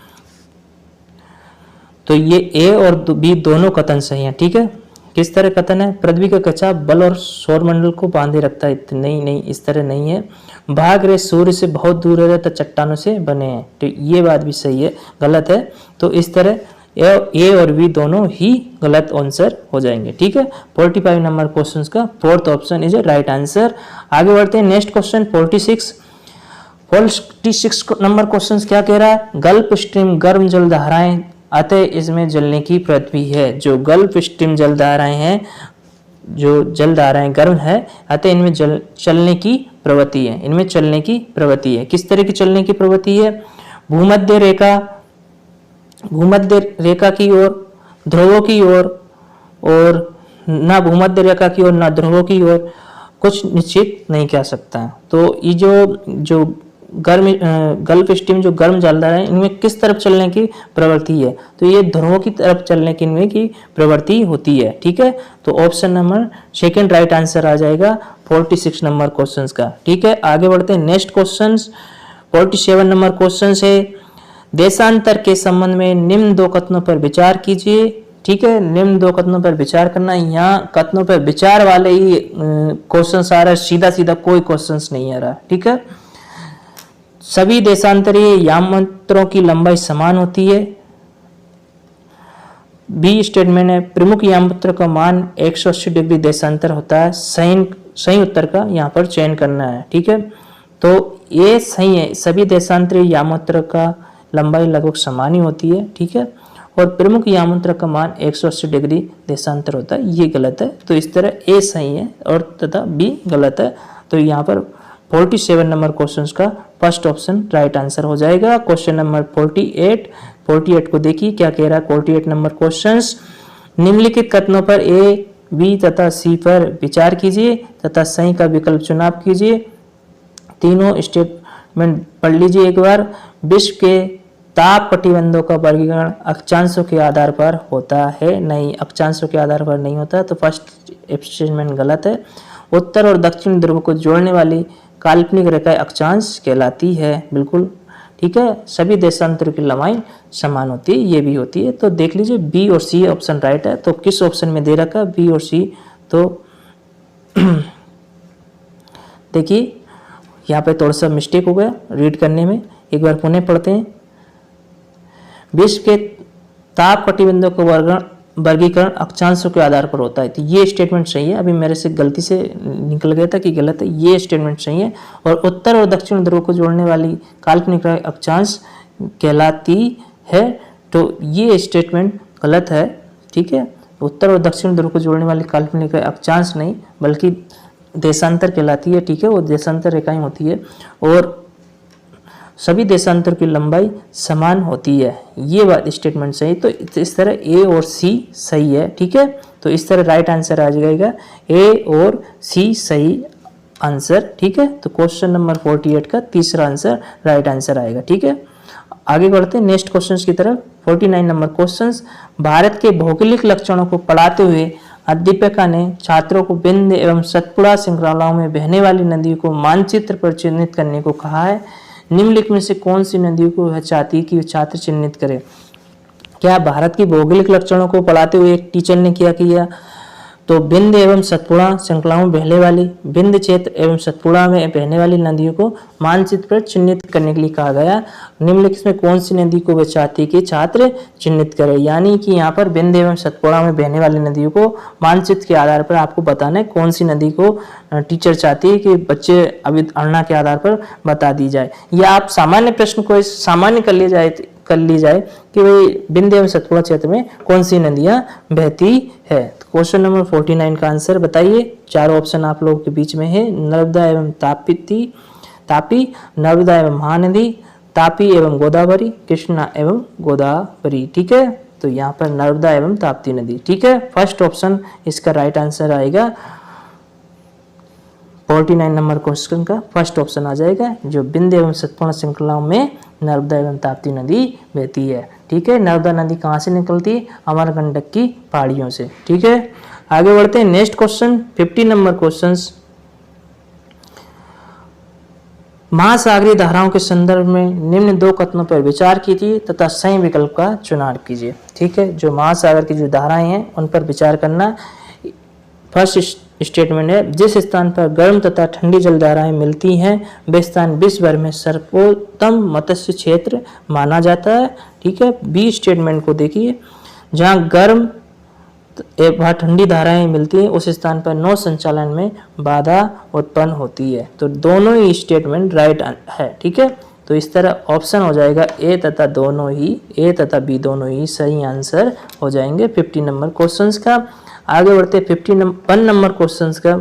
तो ये ए और बी दोनों कथन सही हैं, ठीक है। किस तरह कथन है, पृथ्वी का खिंचाव बल और सौरमंडल को बांधे रखता है, नहीं, इस तरह नहीं है। बाह्य ग्रह सूर्य से बहुत दूर है तथा चट्टानों से बने हैं, तो ये बात भी सही है, गलत है। तो इस तरह ए और बी दोनों ही गलत आंसर हो जाएंगे, ठीक है। 45 नंबर क्वेश्चन का fourth option is a right answer. आगे बढ़ते हैं नेक्स्ट क्वेश्चन 46 नंबर क्वेश्चन क्या कह रहा है, गल्फ स्ट्रीम गर्म जल धाराएं अतः इसमें जलने की प्रवृत्ति है। जो गल्फ स्ट्रीम जल धाराएं हैं, जो जल धाराएं गर्म है, अतः इनमें चलने की प्रवृत्ति है, इनमें चलने की प्रवृत्ति है। किस तरह की चलने की प्रवृत्ति है, भूमध्य रेखा की ओर, ध्रुवों की ओर, और ना भूमध्य रेखा की ओर ना ध्रुवों की ओर, कुछ निश्चित नहीं कह सकता। तो ये जो गल्फ स्ट्रीम जो गर्म जलधारा है, इनमें किस तरफ चलने की प्रवृत्ति है, तो ये ध्रुवों की तरफ चलने की इनमें की प्रवृत्ति होती है, ठीक है। तो option number second right answer आ जाएगा 46 नंबर क्वेश्चन का, ठीक है। आगे बढ़ते हैं नेक्स्ट क्वेश्चन 47 नंबर क्वेश्चन है, देशांतर के संबंध में निम्न दो कथनों पर विचार कीजिए, ठीक है। निम्न दो कथनों पर विचार करना, यहाँ कथनों पर विचार वाले ही क्वेश्चन आ रहा है, सीधा सीधा कोई क्वेश्चन नहीं आ रहा, ठीक है। सभी देशांतरीय यामांतरों की लंबाई समान होती है। बी स्टेटमेंट है, प्रमुख यामांतर का मान 180 डिग्री देशांतर होता है। सही उत्तर का यहाँ पर चयन करना है, ठीक है। तो ये सही है, सभी देशांतरीय यामांतर का लंबाई लगभग समान ही होती है, ठीक है। और प्रमुख यामांतर का मान 180 डिग्री देशांतर होता है, ये गलत है। तो इस तरह ए सही है और तथा बी गलत है। तो यहाँ पर 47 नंबर क्वेश्चन का फर्स्ट ऑप्शन राइट आंसर हो जाएगा। क्वेश्चन नंबर 48 को देखिए क्या कह रहा है। 48 नंबर क्वेश्चन, निम्नलिखित कथनों पर ए, बी तथा सी पर विचार कीजिए तथा सही का विकल्प चुनाव कीजिए। तीनों स्टेटमेंट पढ़ लीजिए एक बार। विश्व के ताप कटिबंधों का वर्गीकरण अक्षांशों के आधार पर होता है? नहीं, अक्षांशों के आधार पर नहीं होता, तो फर्स्ट स्टेटमेंट गलत है। उत्तर और दक्षिण ध्रुव को जोड़ने वाली काल्पनिक रेखा अक्षांश कहलाती है, बिल्कुल ठीक है। सभी देशांतरों की लंबाई समान होती है, ये भी होती है। तो देख लीजिए बी और सी ऑप्शन राइट है। तो किस ऑप्शन में दे रखा बी और सी? तो देखिए यहाँ पे थोड़ा सा मिस्टेक हो गया रीड करने में, एक बार पुनः पढ़ते हैं। विश्व के ताप कटिबंधों का वर्गीकरण अक्षांशों के आधार पर होता है, तो ये स्टेटमेंट सही है। अभी मेरे से गलती से निकल गया था कि गलत है, ये स्टेटमेंट सही है। और उत्तर और दक्षिण ध्रुव को जोड़ने वाली काल्पनिक रेखा अक्षांश कहलाती है, तो ये स्टेटमेंट गलत है, ठीक है। उत्तर और दक्षिण ध्रुव को जोड़ने वाली काल्पनिक रेखा अक्षांश नहीं बल्कि देशांतर कहलाती है, ठीक है। वो देशांतर रेखाएं होती है और सभी देशांतर की लंबाई समान होती है, ये बात स्टेटमेंट सही। तो इस तरह ए और सी सही है, ठीक है। तो इस तरह राइट आंसर आ जाएगा ए और सी सही आंसर, ठीक है। तो क्वेश्चन नंबर 48 का तीसरा आंसर राइट आंसर आएगा, ठीक है। आगे बढ़ते हैं नेक्स्ट क्वेश्चन की तरफ। 49 नंबर क्वेश्चन, भारत के भौगोलिक लक्षणों को पढ़ाते हुए अध्यापिका ने छात्रों को बिंद एवं सतपुड़ा श्रृंखलाओं में बहने वाली नदियों को मानचित्र पर चिन्हित करने को कहा है। निम्नलिखित में से कौन सी नदियों को वह चाहती है कि छात्र चिन्हित करें? क्या भारत की भौगोलिक लक्षणों को पढ़ाते हुए एक टीचर ने क्या किया? तो बिंद एवं सतपुड़ा श्रृंखलाओं में बहने वाली, बिंद क्षेत्र एवं सतपुड़ा में बहने वाली नदियों को मानचित्र पर चिन्हित करने के लिए कहा गया। निम्नलिखित में कौन सी नदी को वह चाहती है कि छात्र चिन्हित करें? यानी कि यहाँ पर बिंद एवं सतपुड़ा में बहने वाली नदियों को मानचित्र के आधार पर आपको बताना है कौन सी नदी को टीचर चाहती है कि बच्चे अवधारणा के आधार पर बता दी जाए। या आप सामान्य प्रश्न को सामान्य कर ली जाए कि भाई बिंद एवं सतपुड़ा क्षेत्र में कौन सी नदियां बहती है। तो क्वेश्चन नंबर 49 का आंसर बताइए। चारों ऑप्शन आप लोगों के बीच में है, नर्मदा एवं तापी, नर्मदा एवं महानदी, तापी एवं गोदावरी, कृष्णा एवं गोदावरी, ठीक है। तो यहाँ पर नर्मदा एवं ताप्ती नदी, ठीक है। फर्स्ट ऑप्शन इसका राइट आंसर आएगा। 49 नंबर क्वेश्चन का फर्स्ट ऑप्शन आ जाएगा, जो बिंद एवं सतपुड़ा श्रृंखलाओं में नर्मदा एवं ताप्ती नदी बहती है, ठीक है। नर्मदा नदी कहाँ से निकलती है? अमरकंटक की पहाड़ियों से, ठीक है। आगे बढ़ते हैं नेक्स्ट क्वेश्चन 50 नंबर क्वेश्चन, महासागरीय धाराओं के संदर्भ में निम्न दो कथनों पर विचार कीजिए तथा सही विकल्प का चुनाव कीजिए, ठीक है। जो महासागर की जो धाराएं हैं उन पर विचार करना। फर्स्ट स्टेटमेंट है, जिस स्थान पर गर्म तथा ठंडी जलधाराएं मिलती हैं वह स्थान विश्व भर में सर्वोत्तम मत्स्य क्षेत्र माना जाता है, ठीक है। बी स्टेटमेंट को देखिए, जहां गर्म एवं ठंडी धाराएं मिलती हैं उस स्थान पर नौ संचालन में बाधा उत्पन्न होती है। तो दोनों ही स्टेटमेंट राइट है, ठीक है। तो इस तरह ऑप्शन हो जाएगा ए तथा बी दोनों ही सही आंसर हो जाएंगे 50 नंबर क्वेश्चन का। आगे बढ़ते 51 नंबर क्वेश्चन का।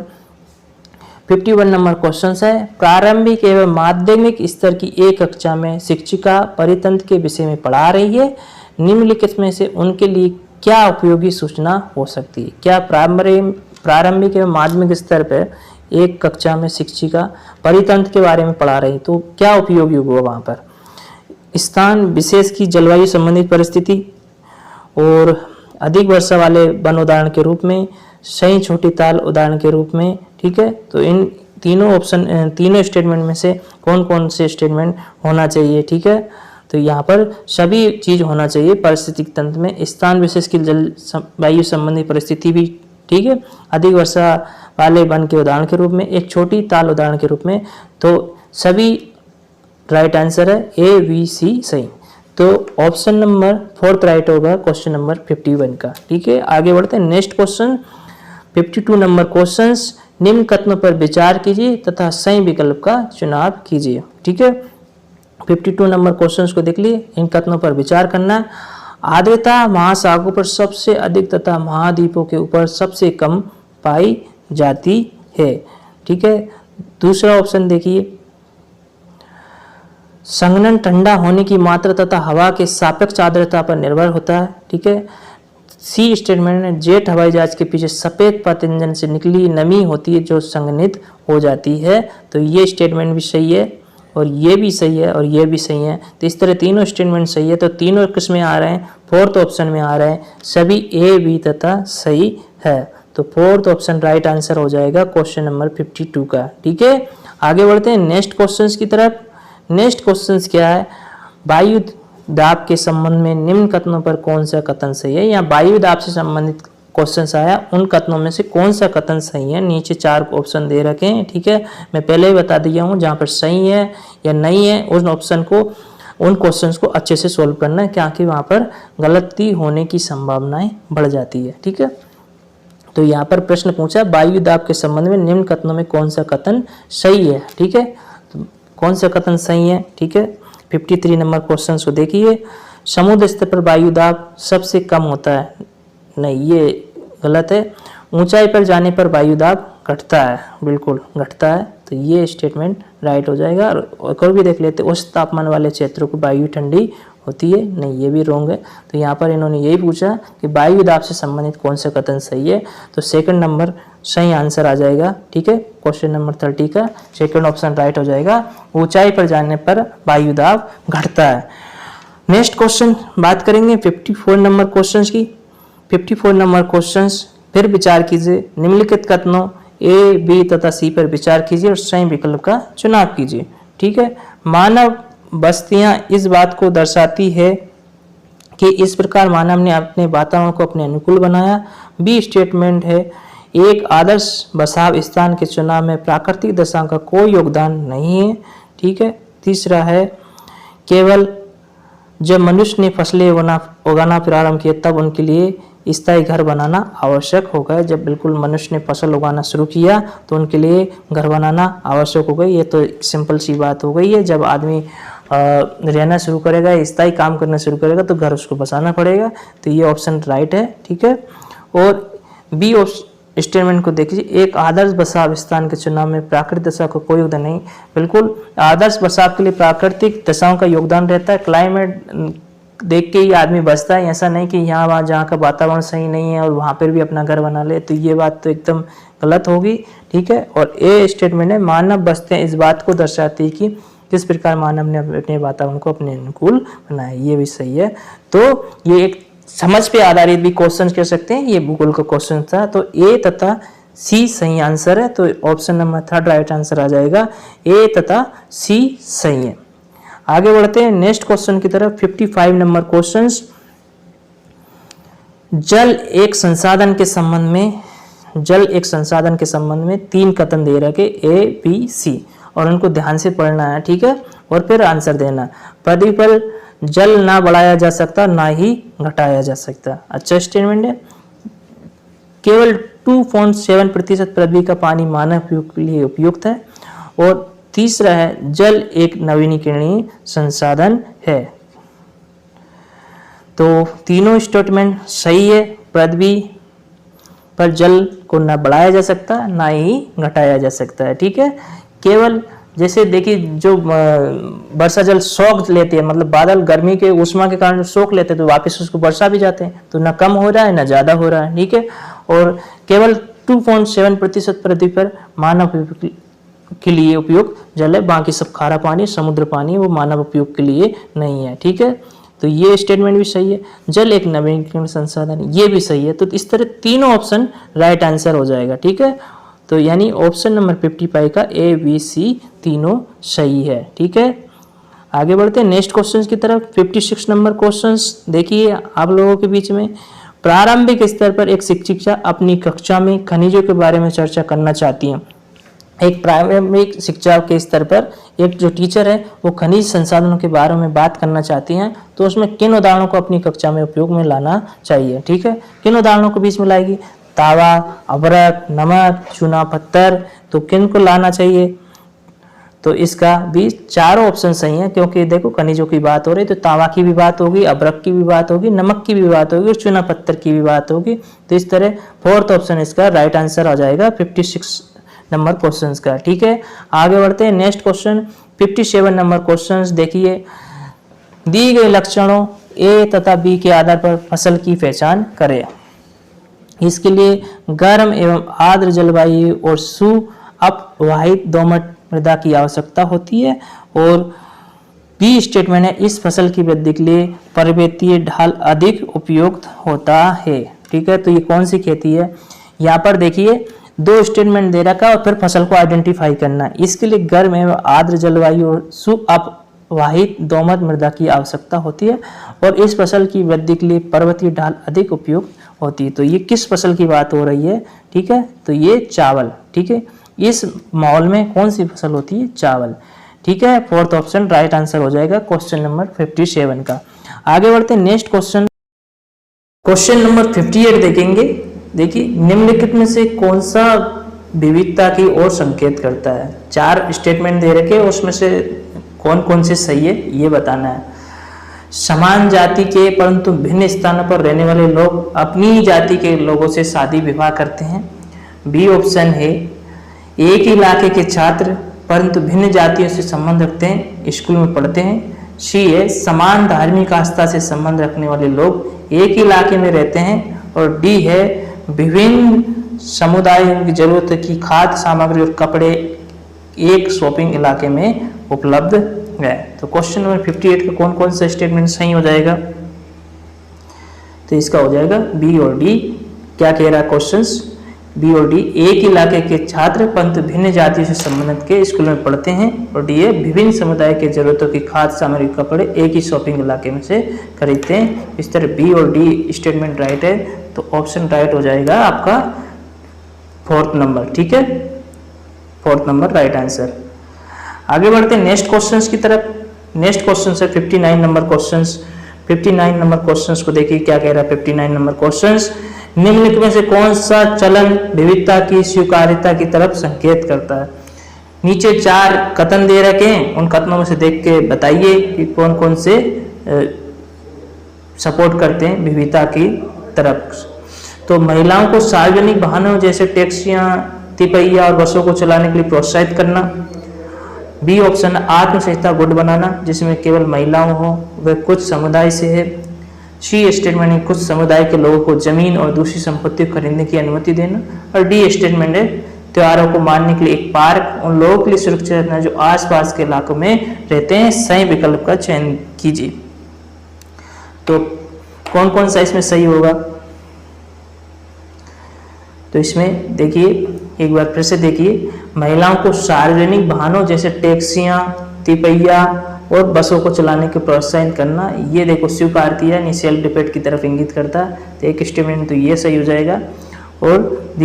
51 नंबर क्वेश्चन है, प्रारंभिक एवं माध्यमिक स्तर की एक कक्षा में शिक्षिका परितंत्र के विषय में पढ़ा रही है। निम्नलिखित में से उनके लिए क्या उपयोगी सूचना हो सकती है? क्या प्रारंभिक एवं माध्यमिक स्तर पर एक कक्षा में शिक्षिका परितंत्र के बारे में पढ़ा रही है, तो क्या उपयोगी होगा वहाँ पर? स्थान विशेष की जलवायु संबंधित परिस्थिति और अधिक वर्षा वाले वन उदाहरण के रूप में, सही छोटी ताल उदाहरण के रूप में, ठीक है। तो इन तीनों स्टेटमेंट में से कौन कौन से स्टेटमेंट होना चाहिए, ठीक है। तो यहाँ पर सभी चीज होना चाहिए पारिस्थितिक तंत्र में। स्थान विशेष की जलवायु संबंधी परिस्थिति भी, ठीक है। अधिक वर्षा वाले वन के उदाहरण के रूप में, एक छोटी ताल उदाहरण के रूप में, तो सभी राइट आंसर है ए बी सी सही। तो ऑप्शन नंबर 4 राइट होगा क्वेश्चन नंबर 51 का, ठीक है। आगे बढ़ते हैं नेक्स्ट क्वेश्चन 52 नंबर क्वेश्चन, निम्न कथनों पर विचार कीजिए तथा सही विकल्प का चुनाव कीजिए, ठीक है। 52 नंबर क्वेश्चन को देख लिए, इन कथनों पर विचार करना। आर्द्रता महासागरों पर सबसे अधिक तथा महाद्वीपों के ऊपर सबसे कम पाई जाती है, ठीक है। दूसरा ऑप्शन देखिए, संघनन ठंडा होने की मात्रा तथा हवा के सापेक्ष आर्द्रता पर निर्भर होता है। ठीक है। सी स्टेटमेंट में जेट हवाई जहाज के पीछे सफेद पत इंजन से निकली नमी होती है जो संघनित हो जाती है। तो ये स्टेटमेंट भी सही है और ये भी सही है और ये भी सही है। तो इस तरह तीनों स्टेटमेंट सही है। तो तीनों किस में आ रहे हैं, फोर्थ ऑप्शन में आ रहे हैं, सभी ए बी तथा सही है। तो फोर्थ ऑप्शन राइट आंसर हो जाएगा क्वेश्चन नंबर 52 का। ठीक है, आगे बढ़ते हैं नेक्स्ट क्वेश्चंस की तरफ। नेक्स्ट क्वेश्चंस क्या है, वायु दाब के संबंध में निम्न कथनों पर कौन सा कथन सही है। या वायु दाब से संबंधित क्वेश्चंस आया, उन कथनों में से कौन सा कथन सही है। नीचे 4 ऑप्शन दे रखे हैं। ठीक है, मैं पहले ही बता दिया हूँ, जहाँ पर सही है या नहीं है उन ऑप्शन को, उन क्वेश्चंस को अच्छे से सोल्व करना है, क्योंकि वहाँ पर गलती होने की संभावनाएं बढ़ जाती है। ठीक है, तो यहाँ पर प्रश्न पूछा वायु दाब के संबंध में निम्न कथनों में कौन सा कथन सही है। ठीक है, तो कौन सा कथन सही है। ठीक है, 53 नंबर क्वेश्चन को देखिए, समुद्र स्तर पर वायु दाब सबसे कम होता है। नहीं, ये गलत है। ऊंचाई पर जाने पर वायु दाब घटता है, बिल्कुल घटता है। तो ये स्टेटमेंट राइट हो जाएगा। और भी देख लेते, उच्च तापमान वाले क्षेत्रों को वायु ठंडी होती है। नहीं, ये भी रॉन्ग है। तो यहाँ पर इन्होंने यही पूछा कि वायु दाब से संबंधित कौन सा कथन सही है। तो सेकंड नंबर सही आंसर आ जाएगा। ठीक है, क्वेश्चन नंबर 30 का सेकंड ऑप्शन राइट हो जाएगा, ऊंचाई पर जाने पर वायु दाब घटता है। नेक्स्ट क्वेश्चन बात करेंगे 54 नंबर क्वेश्चन की। 54 नंबर क्वेश्चन फिर विचार कीजिए, निम्नलिखित कथनों ए बी तथा सी पर विचार कीजिए और सही विकल्प का चुनाव कीजिए। ठीक है, मानव बस्तियां इस बात को दर्शाती है कि इस प्रकार मानव ने अपने वातावरण को अपने अनुकूल बनाया। बी स्टेटमेंट है, एक आदर्श बसाव स्थान के चुनाव में प्राकृतिक दशाओं का कोई योगदान नहीं है। ठीक है, तीसरा है, केवल जब मनुष्य ने फसलें उगाना प्रारंभ किया तब उनके लिए स्थायी घर बनाना आवश्यक हो गया। जब बिल्कुल मनुष्य ने फसल उगाना शुरू किया तो उनके लिए घर बनाना आवश्यक हो गई। ये तो सिंपल सी बात हो गई है। जब आदमी रहना शुरू करेगा, स्थायी काम करना शुरू करेगा, तो घर उसको बसाना पड़ेगा। तो ये ऑप्शन राइट है। ठीक है, और बी स्टेटमेंट को देखिए, एक आदर्श बसाव स्थान के चुनाव में प्राकृतिक दशा का कोई योगदान नहीं। बिल्कुल आदर्श बसाव के लिए प्राकृतिक दशाओं का योगदान रहता है। क्लाइमेट देख के ही आदमी बसता है, ऐसा नहीं कि यहाँ वहाँ जहाँ का वातावरण सही नहीं है और वहाँ पर भी अपना घर बना ले। तो ये बात तो एकदम गलत होगी। ठीक है, और ए स्टेटमेंट है, मानव बस्तियां इस बात को दर्शाती है कि किस प्रकार मानव ने अपने वातावरण को अपने अनुकूल बनाया। ये भी सही है। तो ये एक समझ पे आधारित भी क्वेश्चन कह सकते हैं, ये भूगोल का क्वेश्चन था। तो ए तथा सी सही आंसर है। तो ऑप्शन नंबर 3 राइट आंसर आ जाएगा, ए तथा सी सही है। आगे बढ़ते हैं नेक्स्ट क्वेश्चन की तरफ। 55 नंबर क्वेश्चन, जल एक संसाधन के संबंध में 3 कथन दे रखे ए बी सी, और उनको ध्यान से पढ़ना है। ठीक है, और फिर आंसर देना। पृथ्वी पर जल ना बढ़ाया जा सकता ना ही घटाया जा सकता। अच्छा स्टेटमेंट है। केवल 2.7% पृथ्वी का पानी मानव उपयोग के लिए उपयुक्त है। और तीसरा है, जल एक नवीनीकरणीय संसाधन है। तो तीनों स्टेटमेंट सही है। पृथ्वी पर जल को ना बढ़ाया जा सकता ना ही घटाया जा सकता है। ठीक है, केवल जैसे देखिए जो वर्षा जल सोख लेते हैं, मतलब बादल गर्मी के उष्मा के कारण सोख लेते हैं तो वापस उसको बरसा भी जाते हैं। तो ना कम हो रहा है ना ज्यादा हो रहा है। ठीक है, और केवल 2.7% पृथ्वी पर मानव के लिए उपयुक्त जल है, बाकी सब खारा पानी समुद्र पानी वो मानव उपयोग के लिए नहीं है। ठीक है, तो ये स्टेटमेंट भी सही है। जल एक नवीनीकरण संसाधन, ये भी सही है। तो इस तरह तीनों ऑप्शन राइट आंसर हो जाएगा। ठीक है, तो यानी ऑप्शन नंबर 55 का ए बी सी तीनों सही है। ठीक है, आगे बढ़ते हैं नेक्स्ट क्वेश्चन की तरफ। 56 नंबर क्वेश्चन देखिए आप लोगों के बीच में। प्रारंभिक स्तर पर एक शिक्षिका अपनी कक्षा में खनिजों के बारे में चर्चा करना चाहती है। एक प्रारंभिक शिक्षा के स्तर पर एक जो टीचर है वो खनिज संसाधनों के बारे में बात करना चाहती हैं, तो उसमें किन उदाहरणों को अपनी कक्षा में उपयोग में लाना चाहिए। ठीक है, किन उदाहरणों को बीच में लाएगी, तावा, अबरक, नमक, चूना पत्थर, तो किन को लाना चाहिए। तो इसका भी चारों ऑप्शन सही है, क्योंकि देखो खनिजों की बात हो रही है तो तावा की भी बात होगी, अबरक की भी बात होगी, नमक की भी बात होगी और चूना पत्थर की भी बात होगी। तो इस तरह फोर्थ ऑप्शन इसका राइट आंसर आ जाएगा 56 नंबर क्वेश्चंस का। ठीक है, आगे बढ़ते हैं। नेक्स्ट क्वेश्चन 57 नंबर क्वेश्चंस देखिए। दी गए लक्षणों ए तथा बी के आधार पर फसल की पहचान करें। इसके लिए गर्म एवं आर्द्र जलवायु और सुअपवाहित दोमट मृदा की आवश्यकता होती है। और बी स्टेटमेंट है, इस फसल की वृद्धि के लिए पर्वतीय ढाल अधिक उपयुक्त होता है। ठीक है, तो ये कौन सी खेती है? यहाँ पर देखिए 2 स्टेटमेंट दे रखा है और फिर फसल को आइडेंटिफाई करना है। इसके लिए गर्म एवं आर्द्र जलवायु और सुअपवाहित दोमट मृदा की आवश्यकता होती है और इस फसल की वृद्धि के लिए पर्वतीय ढाल अधिक उपयुक्त होती है। तो ये किस फसल की बात हो रही है? ठीक है, तो ये चावल। ठीक है, इस माहौल में कौन सी फसल होती है? चावल। ठीक है, फोर्थ ऑप्शन राइट आंसर हो जाएगा क्वेश्चन नंबर 57 का। आगे बढ़ते हैं नेक्स्ट क्वेश्चन, क्वेश्चन नंबर 58 देखेंगे। देखिए, निम्नलिखित में से कौन सा विविधता की ओर संकेत करता है? 4 स्टेटमेंट दे रखे, उसमें से कौन कौन से सही है ये बताना है। समान जाति के परंतु भिन्न स्थानों पर रहने वाले लोग अपनी जाति के लोगों से शादी विवाह करते हैं। बी ऑप्शन है, एक ही इलाके के छात्र परंतु भिन्न जातियों से संबंध रखते हैं, स्कूल में पढ़ते हैं। सी है, समान धार्मिक आस्था से संबंध रखने वाले लोग एक ही इलाके में रहते हैं। और डी है, विभिन्न समुदायों की जरूरत की खाद्य सामग्री और कपड़े एक शॉपिंग इलाके में उपलब्ध है। तो क्वेश्चन नंबर 58 का कौन कौन सा स्टेटमेंट सही हो जाएगा? तो इसका हो जाएगा बी और डी। क्या कह रहा है क्वेश्चंस? बी और डी, एक इलाके के छात्र परंतु भिन्न जातियों से संबंधित के स्कूल में पढ़ते हैं। और डी है, विभिन्न समुदाय के जरूरतों की खाद्य सामग्री कपड़े एक ही शॉपिंग इलाके में से खरीदते हैं। इस तरह बी और डी स्टेटमेंट राइट है, तो ऑप्शन राइट हो जाएगा आपका 4th नंबर। ठीक है, 4th नंबर राइट आंसर। आगे बढ़ते हैं नेक्स्ट क्वेश्चंस की तरफ। नेक्स्ट क्वेश्चन है 59 नंबर क्वेश्चंस। 59 नंबर क्वेश्चंस को देखिए क्या कह रहा है 59 नंबर क्वेश्चंस। निम्नलिखित में से कौन सा चलन विविधता की स्वीकार्यता की तरफ संकेत करता है? नीचे 4 कथन दे रखे हैं, उन कथनों में से देख के बताइए कि कौन कौन से सपोर्ट करते हैं विविधता की तरफ। तो महिलाओं को सार्वजनिक वाहनों जैसे टैक्सियां, तिपहिया और बसों को चलाने के लिए प्रोत्साहित करना। बी ऑप्शन, आत्मसहिता गुट बनाना जिसमें केवल महिलाओं हो, वह कुछ समुदाय से है। सी स्टेटमेंट है, कुछ समुदाय के लोगों को जमीन और दूसरी संपत्ति खरीदने की अनुमति देना। और डी स्टेटमेंट है, त्योहारों को मानने के लिए एक पार्क उन लोगों के लिए सुरक्षित रखना जो आसपास के इलाकों में रहते हैं। सही विकल्प का चयन कीजिए। तो कौन कौन सा इसमें सही होगा? तो इसमें देखिए एक बार फिर से देखिए, महिलाओं को सार्वजनिक वाहनों जैसे टैक्सियां, तिपहिया और बसों को चलाने के प्रोत्साहित करना, ये देखो स्वीकारती है, यानी सेल्फ डिपेंड की तरफ इंगित करता है। तो एक स्टेटमेंट तो ये सही हो जाएगा। और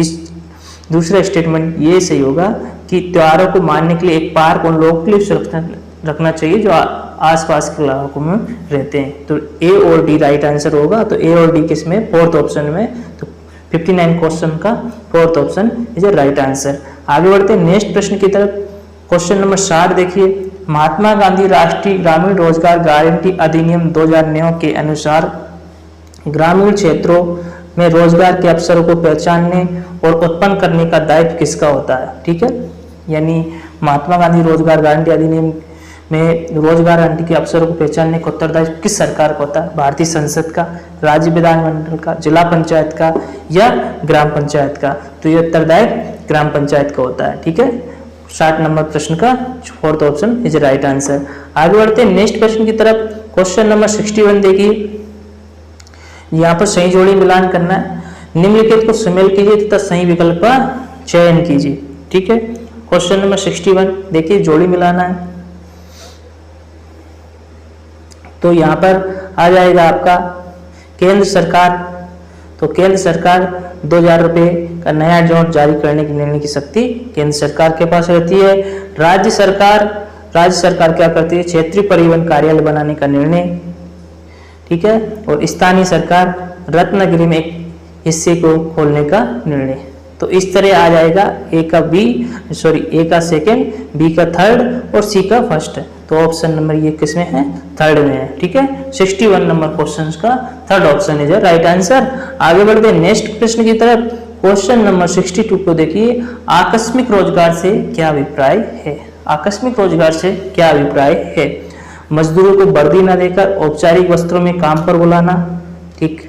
दूसरा स्टेटमेंट ये सही होगा कि त्योहारों को मानने के लिए एक पार्क उन लोगों के लिए सुरक्षित रखना चाहिए जो आसपास के इलाकों में रहते हैं। तो ए और डी राइट आंसर होगा। तो ए और डी किसमें? 4th ऑप्शन में। तो 59 क्वेश्चन का 4th option is a right answer. आगे बढ़ते हैं नेक्स्ट प्रश्न की तरफ। क्वेश्चन नंबर 60 देखिए। महात्मा गांधी राष्ट्रीय ग्रामीण रोजगार गारंटी अधिनियम 2009 के अनुसार ग्रामीण क्षेत्रों में रोजगार के अवसरों को पहचानने और उत्पन्न करने का दायित्व किसका होता है? ठीक है, यानी महात्मा गांधी रोजगार गारंटी अधिनियम में रोजगार गारंटी के अवसरों को पहचानने का उत्तरदायित्व किस सरकार का होता है? भारतीय संसद का, राज्य विधानमंडल का, जिला पंचायत का या ग्राम पंचायत का? तो ये उत्तरदायित्व ग्राम पंचायत का होता है। ठीक है, 60 नंबर प्रश्न का 4th option is right answer. आगे बढ़ते हैं नेक्स्ट प्रश्न की तरफ। क्वेश्चन नंबर 61 देखिए। यहाँ पर सही जोड़ी मिलान करना है। निम्नलिखित को शामिल कीजिए तथा सही विकल्प का चयन कीजिए। ठीक है, क्वेश्चन नंबर 61 देखिए, जोड़ी मिलाना है। तो यहाँ पर आ जाएगा आपका केंद्र सरकार। तो केंद्र सरकार 2000 रुपये का नया नोट जारी करने की निर्णय की शक्ति केंद्र सरकार के पास रहती है। राज्य सरकार क्या करती है? क्षेत्रीय परिवहन कार्यालय बनाने का निर्णय। ठीक है, और स्थानीय सरकार रत्नागिरी में एक हिस्से को खोलने का निर्णय। तो इस तरह आ जाएगा ए का सेकंड, बी का थर्ड और सी का फर्स्ट। तो ऑप्शन नंबर ये किसमें है? थर्ड में है। ठीक है, 61 नंबर क्वेश्चन का third option is right answer. आगे बढ़ते हैं नेक्स्ट प्रश्न की तरफ। क्वेश्चन नंबर 62 को देखिए, आकस्मिक रोजगार से क्या अभिप्राय है। आकस्मिक रोजगार से क्या अभिप्राय है। मजदूरों को वर्दी न देकर औपचारिक वस्त्रों में काम पर बुलाना, ठीक,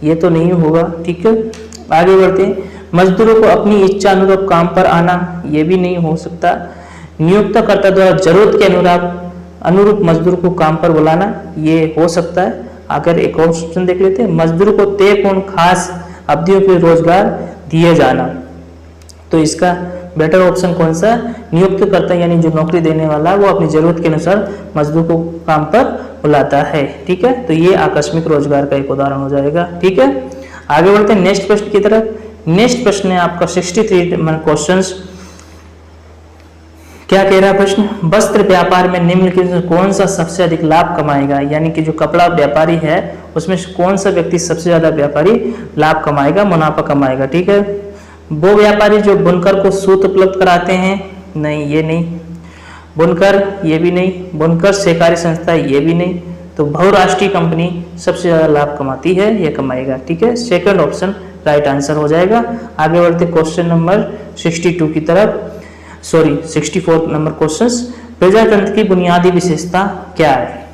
ये तो नहीं होगा। ठीक है, आगे बढ़ते हैं। मजदूरों को अपनी इच्छा अनुरूप काम पर आना, ये भी नहीं हो सकता। नियोक्ताकर्ता द्वारा जरूरत के अनुरूप मजदूर को काम पर बुलाना, ये हो सकता है। अगर एक और ऑप्शन देख लेते हैं, मजदूर को तय पूर्ण खास अवधियों के रोजगार दिए जाना, तो इसका बेटर ऑप्शन कौन सा। नियुक्तकर्ता यानी जो नौकरी देने वाला वो अपनी जरूरत के अनुसार मजदूर को काम पर बुलाता है। ठीक है, तो ये आकस्मिक रोजगार का एक उदाहरण हो जाएगा। ठीक है, आगे बढ़ते हैं नेक्स्ट प्रश्न की तरफ। नेक्स्ट प्रश्न है आपका 63 क्वेश्चन। क्या कह रहा है प्रश्न, वस्त्र व्यापार में निम्नलिखित में कौन सा सबसे अधिक लाभ कमाएगा। यानी कि जो कपड़ा व्यापारी है उसमें कौन सा व्यक्ति सबसे ज्यादा व्यापारी लाभ कमाएगा, मुनाफा कमाएगा। ठीक है, वो व्यापारी जो बुनकर को सूत उपलब्ध कराते हैं, नहीं ये नहीं। बुनकर ये भी नहीं। बुनकर सहकारी संस्था ये भी नहीं। तो बहुराष्ट्रीय कंपनी सबसे ज्यादा लाभ कमाती है, ये कमाएगा। ठीक है, सेकंड ऑप्शन राइट आंसर हो जाएगा। आगे बढ़ते क्वेश्चन नंबर 62 की तरफ, 64 नंबर क्वेश्चन। प्रजातंत्र की बुनियादी विशेषता क्या है।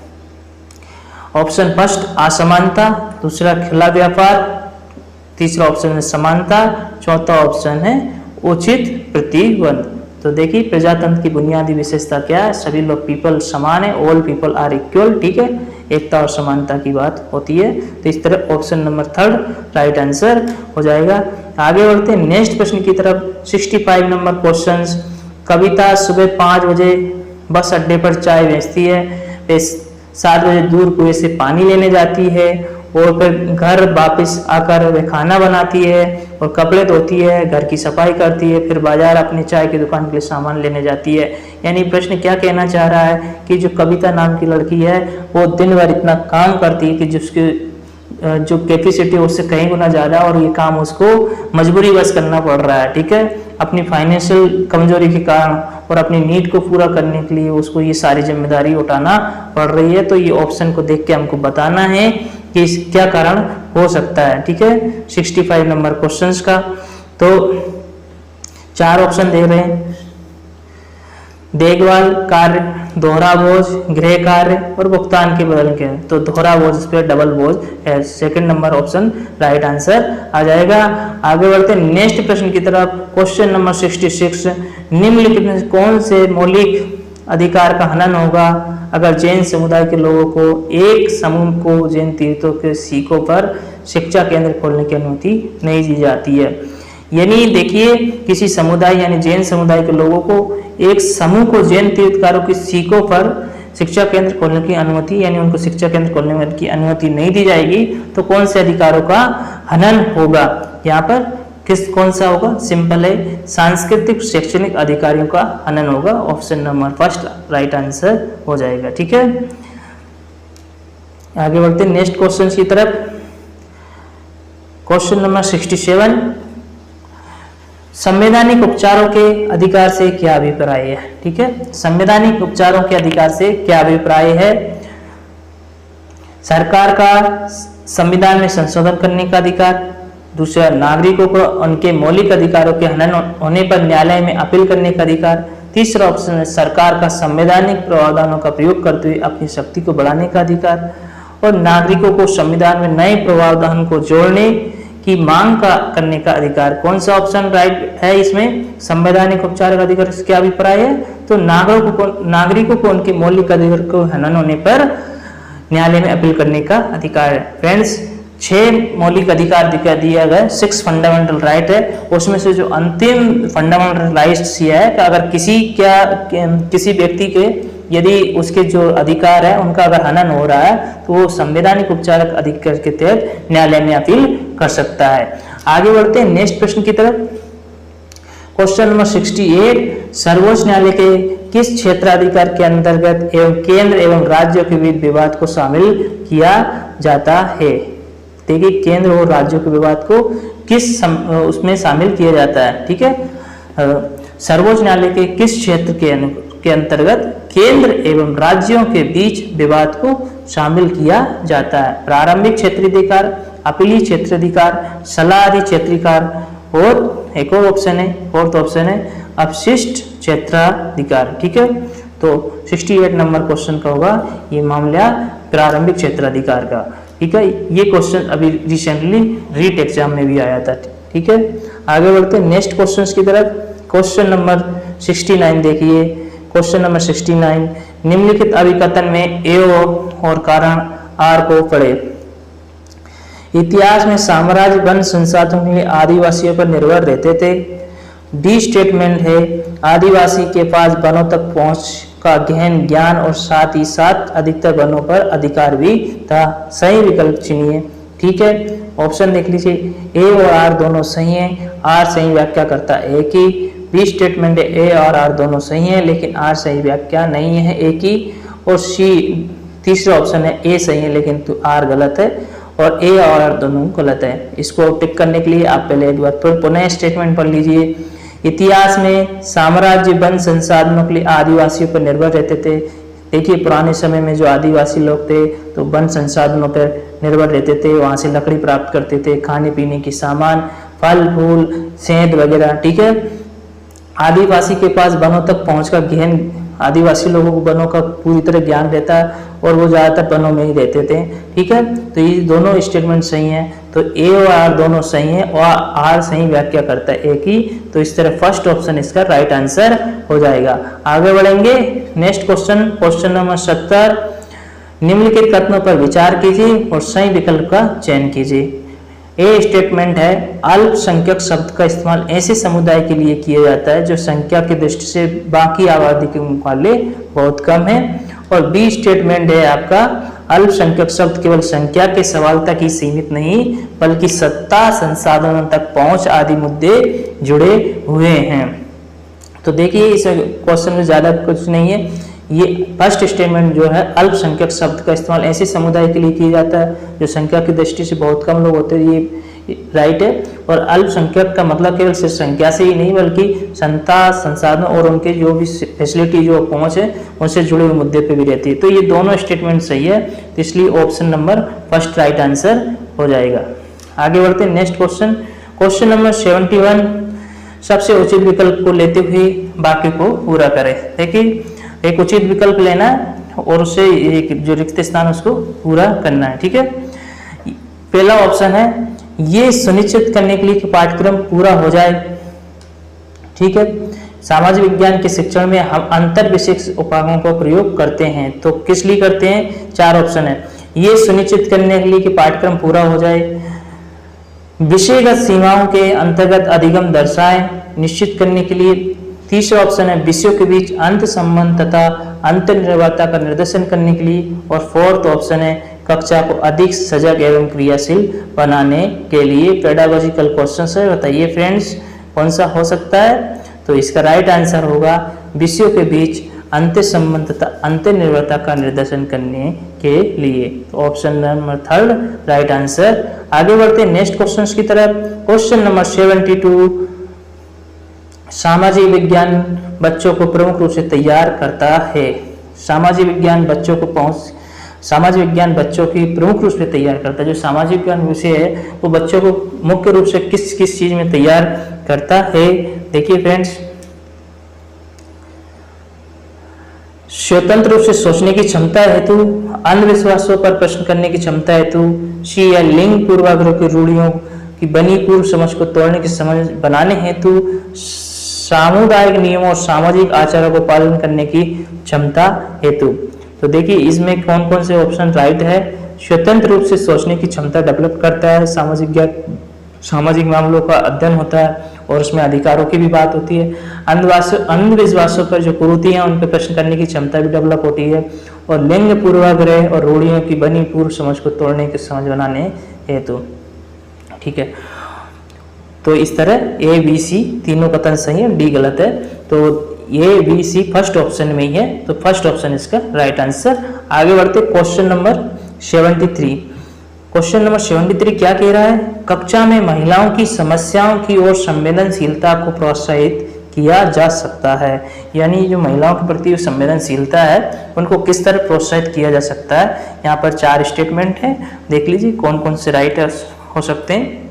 ऑप्शन फर्स्ट असमानता, दूसरा खुला व्यापार, तीसरा ऑप्शन है समानता, चौथा ऑप्शन है उचित प्रतिबंध। तो देखिए प्रजातंत्र की बुनियादी विशेषता क्या है, सभी लोग पीपल समान है, ऑल पीपल आर इक्वल। ठीक है, एकता और समानता की बात होती है। तो इस तरह ऑप्शन नंबर 3 राइट आंसर हो जाएगा। आगे बढ़ते हैं नेक्स्ट प्रश्न की तरफ। 65 नंबर क्वेश्चन। कविता सुबह 5 बजे बस अड्डे पर चाय बेचती है, फिर 7 बजे दूर कुएं से पानी लेने जाती है, और फिर घर वापस आकर वह खाना बनाती है और कपड़े धोती है, घर की सफाई करती है, फिर बाजार अपनी चाय की दुकान के लिए सामान लेने जाती है। यानी प्रश्न क्या कहना चाह रहा है कि जो कविता नाम की लड़की है वो दिन भर इतना काम करती है कि जिसकी जो कैपेसिटी उससे कहीं गुना ज़्यादा, और ये काम उसको मजबूरी बस करना पड़ रहा है। ठीक है, अपनी फाइनेंशियल कमजोरी के कारण और अपनी नीड को पूरा करने के लिए उसको ये सारी जिम्मेदारी उठाना पड़ रही है। तो ये ऑप्शन को देख के हमको बताना है कि क्या कारण हो सकता है। ठीक है, 65 नंबर क्वेश्चंस का तो 4 ऑप्शन दे रहे हैं। देखभाल कार्य, दोहरा बोझ, गृह कार्य और भुगतान के बदल के। तो दोहरा बोझ इस पे डबल बोझ है। Second number option right answer आ जाएगा। आगे बढ़ते हैं नेक्स्ट प्रश्न की तरफ। Question number 66। निम्नलिखित में कौन से मौलिक अधिकार का हनन होगा अगर जैन समुदाय के लोगों को एक समूह को जैन तीर्थों के सिक्कों पर शिक्षा केंद्र खोलने की अनुमति नहीं दी जाती है। यानी देखिए किसी समुदाय यानी जैन समुदाय के लोगों को एक समूह को जैन तीर्थकारों की सिक्कों पर शिक्षा केंद्र खोलने की अनुमति, यानी उनको शिक्षा केंद्र खोलने की अनुमति नहीं दी जाएगी, तो कौन से अधिकारों का हनन होगा। यहाँ पर कौन सा होगा, सिंपल है, सांस्कृतिक शैक्षणिक अधिकारियों का हनन होगा। Option number first right answer हो जाएगा। ठीक है, आगे बढ़ते हैं नेक्स्ट क्वेश्चन की तरफ। Question number 67। संवैधानिक उपचारों के अधिकार से क्या अभिप्राय है। ठीक है, संवैधानिक उपचारों के अधिकार से क्या अभिप्राय है। सरकार का संविधान में संशोधन करने का अधिकार, दूसरा नागरिकों को उनके मौलिक अधिकारों के हनन होने पर न्यायालय में अपील करने का अधिकार, तीसरा ऑप्शन है सरकार का संवैधानिक प्रावधानों का प्रयोग करते हुए अपनी शक्ति को बढ़ाने का अधिकार, और नागरिकों को संविधान में नए प्रावधान को जोड़ने की मांग करने का अधिकार। कौन सा ऑप्शन राइट है इसमें, संवैधानिक उपचार का अधिकार क्या अभिप्राय है, तो नागरिकों को उनके मौलिक अधिकार को हनन होने पर न्यायालय में अपील करने का अधिकार है। फ्रेंड्स 6 मौलिक अधिकार दिया गया, 6 फंडामेंटल राइट है। उसमें से जो अंतिम फंडामेंटल राइट्स ये है कि अगर किसी व्यक्ति के यदि उसके जो अधिकार है उनका अगर हनन हो रहा है तो वो संवैधानिक उपचारक अधिकार के तहत न्यायालय में अपील कर सकता है। आगे बढ़ते हैं नेक्स्ट प्रश्न की तरफ। Question number 68। सर्वोच्च न्यायालय के किस क्षेत्राधिकार के अंतर्गत एवं केंद्र एवं राज्यों के बीच विवाद को शामिल किया जाता है। देखिए केंद्र और राज्यों के विवाद को उसमें शामिल किया जाता है। ठीक है, सर्वोच्च न्यायालय के किस क्षेत्र के अंतर्गत केंद्र एवं राज्यों के बीच विवाद को शामिल किया जाता है। प्रारंभिक क्षेत्राधिकार, अपीलीय क्षेत्राधिकार, सलाहदी क्षेत्राधिकार और एक और ऑप्शन है, फोर्थ ऑप्शन है अपशिष्ट क्षेत्राधिकार। ठीक है, तो 68 नंबर क्वेश्चन का होगा ये मामला प्रारंभिक क्षेत्राधिकार का। ठीक है, ये क्वेश्चन अभी रिसेंटली रीट एग्जाम में भी आया था। ठीक है, आगे बढ़ते हैं नेक्स्ट क्वेश्चंस की तरफ। क्वेश्चन नंबर 69 देखिए। क्वेश्चन नंबर 69, निम्नलिखित अभिकथन में ए और कारण आर को पढ़े। इतिहास में साम्राज्य वन संसाधनों के लिए आदिवासियों पर निर्भर रहते थे। डी स्टेटमेंट है आदिवासी के पास वनों तक पहुंच का गहन ज्ञान और साथ ही साथ अधिकतर वनों पर अधिकार भी था। सही विकल्प चुनिए। ठीक है, ऑप्शन देख लीजिए, ए और आर दोनों सही हैं, आर सही व्याख्या करता है एक ही। बी स्टेटमेंट है ए और आर दोनों सही हैं लेकिन आर सही व्याख्या नहीं है एक ही। और सी तीसरा ऑप्शन है ए सही है लेकिन तो आर गलत है, और ए और आर दोनों गलत है। इसको टिक करने के लिए आप पहले एक बार पुनः स्टेटमेंट पढ़ लीजिए। इतिहास में साम्राज्य वन संसाधनों के लिए आदिवासियों पर निर्भर रहते थे। देखिए पुराने समय में जो आदिवासी लोग थे तो वन संसाधनों पर निर्भर रहते थे, वहां से लकड़ी प्राप्त करते थे, खाने पीने की सामान, फल फूल, सेंध वगैरह। ठीक है, आदिवासी के पास वनों तक पहुंच का गहन, आदिवासी लोगों को वनों का पूरी तरह ज्ञान रहता है और वो ज्यादातर वनों में ही रहते थे। ठीक है, तो ये दोनों स्टेटमेंट सही हैं, तो ए और आर दोनों सही हैं और आर सही व्याख्या करता है एक ही। तो इस तरह फर्स्ट ऑप्शन इसका राइट आंसर हो जाएगा। आगे बढ़ेंगे नेक्स्ट क्वेश्चन, क्वेश्चन नंबर 70, निम्नलिखित कथनों पर विचार कीजिए और सही विकल्प का चयन कीजिए। ए स्टेटमेंट है अल्पसंख्यक शब्द का इस्तेमाल ऐसे समुदाय के लिए किया जाता है जो संख्या की दृष्टि से बाकी आबादी के मुकाबले बहुत कम है। और बी स्टेटमेंट है आपका अल्पसंख्यक शब्द केवल संख्या के सवाल तक ही सीमित नहीं बल्कि सत्ता, संसाधनों तक पहुंच आदि मुद्दे जुड़े हुए हैं। तो देखिए इस क्वेश्चन में ज्यादा कुछ नहीं है, ये फर्स्ट स्टेटमेंट जो है अल्पसंख्यक शब्द का इस्तेमाल ऐसे समुदाय के लिए किया जाता है जो संख्या की दृष्टि से बहुत कम लोग होते हैं, ये राइट है। और अल्पसंख्यक का मतलब केवल सिर्फ संख्या से ही नहीं बल्कि संता, संसाधन और उनके जो भी फैसिलिटी जो पहुंच है उनसे जुड़े हुए मुद्दे पे भी रहती है। तो ये दोनों स्टेटमेंट सही है, तो इसलिए option number first right answer हो जाएगा। आगे बढ़ते हैं नेक्स्ट क्वेश्चन, क्वेश्चन नंबर 71, सबसे उचित विकल्प को लेते हुए बाकी को पूरा करें। देखिए एक उचित विकल्प लेना है और उससे एक जो रिक्त स्थान उसको पूरा करना है। ठीक है, पहला ऑप्शन है ये सुनिश्चित करने के लिए कि पाठ्यक्रम पूरा हो जाए। ठीक है, सामाजिक विज्ञान के शिक्षण में हम अंतर विषय उपायों का प्रयोग करते हैं, तो किस लिए करते हैं? चार ऑप्शन है, ये सुनिश्चित करने के लिए कि पाठ्यक्रम पूरा हो जाए, विषयगत सीमाओं के अंतर्गत अधिगम दर्शाएं, निश्चित करने के लिए। तीसरा ऑप्शन है विषयों के बीच अंत संबंध तथा अंतर्निर्भरता का निर्देशन करने के लिए। और फोर्थ ऑप्शन है कक्षा को अधिक सजग एवं क्रियाशील बनाने के लिए। पेडागोजिकल क्वेश्चन है, बताइए फ्रेंड्स कौन सा हो सकता है? तो इसका राइट आंसर होगा विषयों के बीच अंत संबंध तथा अंतर्निर्भरता का निर्देशन करने के लिए। तो option number third right answer. आगे बढ़ते हैं नेक्स्ट क्वेश्चन की तरफ। क्वेश्चन नंबर 72, सामाजिक विज्ञान बच्चों को प्रमुख रूप से तैयार करता है। सामाजिक विज्ञान बच्चों की प्रमुख रूप से तैयार करता है। जो सामाजिक विज्ञान विषय है वो बच्चों को मुख्य रूप से किस किस चीज में तैयार करता है? देखिए फ्रेंड्स, स्वतंत्र रूप से सोचने की क्षमता हेतु, अंधविश्वासों पर प्रश्न करने की क्षमता हेतु, सी या लिंग पूर्वाग्रह की रूढ़ियों की बनी पूर्व समझ को तोड़ने की समझ बनाने हेतु, सामुदायिक नियमों और सामाजिक आचारों को पालन करने की क्षमता हेतु। तो देखिए इसमें कौन कौन से ऑप्शन राइट है? स्वतंत्र रूप से सोचने की क्षमता डेवलप करता है, सामाजिक मामलों का अध्ययन होता है और उसमें अधिकारों की भी बात होती है। अंधविश्वासों पर जो कुरीतियां हैं उन पर प्रश्न करने की क्षमता भी डेवलप होती है। और लिंग पूर्वाग्रह और रूढ़ियों की बनी पूर्व समझ को तोड़ने की समझ बनाने हेतु। ठीक है, तो इस तरह ए बी सी तीनों कथन सही है, डी गलत है। तो A B C first option में ही है, तो फर्स्ट ऑप्शन इसका राइट आंसर। आगे बढ़ते क्वेश्चन नंबर 73। क्वेश्चन नंबर 73 क्या कह रहा है? कक्षा में महिलाओं की समस्याओं की ओर संवेदनशीलता को प्रोत्साहित किया जा सकता है। यानी जो महिलाओं के प्रति संवेदनशीलता है उनको किस तरह प्रोत्साहित किया जा सकता है। यहाँ पर 4 स्टेटमेंट है, देख लीजिए कौन कौन से राइट हो सकते हैं।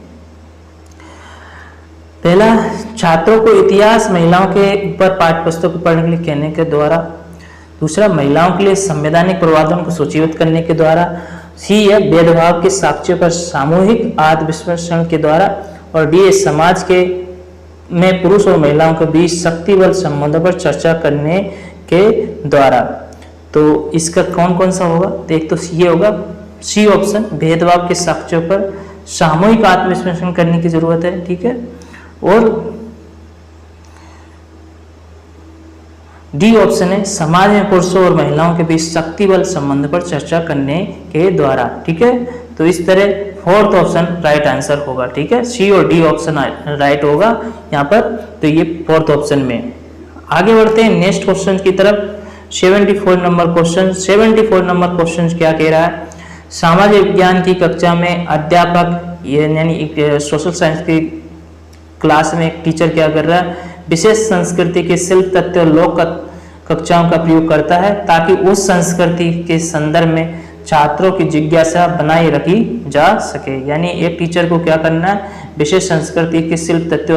पहला, छात्रों को इतिहास महिलाओं के ऊपर पाठ्य पुस्तक पढ़ने के लिए कहने के द्वारा। दूसरा, महिलाओं के लिए संवैधानिक प्रावधान को सूचीबद्ध करने के द्वारा। सी है भेदभाव के साक्ष्यों पर सामूहिक आत्मविश्लेषण के द्वारा। और डी है समाज के में पुरुष और महिलाओं के बीच शक्ति बल संबंधों पर चर्चा करने के द्वारा। तो इसका कौन कौन सा होगा? तो एक तो ये होगा सी ऑप्शन, भेदभाव के साक्ष्यों पर सामूहिक आत्मविश्लेषण करने की जरूरत है, ठीक है। और डी ऑप्शन है समाज में पुरुषों और महिलाओं के बीच शक्ति बल संबंध पर चर्चा करने के द्वारा, ठीक है। तो इस तरह फोर्थ ऑप्शन राइट आंसर होगा, ठीक है। सी और डी ऑप्शन राइट होगा यहाँ पर, तो ये फोर्थ ऑप्शन में। आगे बढ़ते हैं नेक्स्ट क्वेश्चन की तरफ। 74 नंबर क्वेश्चन। 74 नंबर क्वेश्चन क्या कह रहा है? सामाजिक विज्ञान की कक्षा में अध्यापक यानी सोशल साइंस की क्लास में एक टीचर क्या कर रहा है? विशेष संस्कृति के शिल्प तत्व और लोक कक्षाओं का प्रयोग करता है ताकि उस संस्कृति के संदर्भ में छात्रों की जिज्ञासा बनाए रखी जा सके। यानी एक टीचर को क्या करना है? विशेष संस्कृति के शिल्प तत्व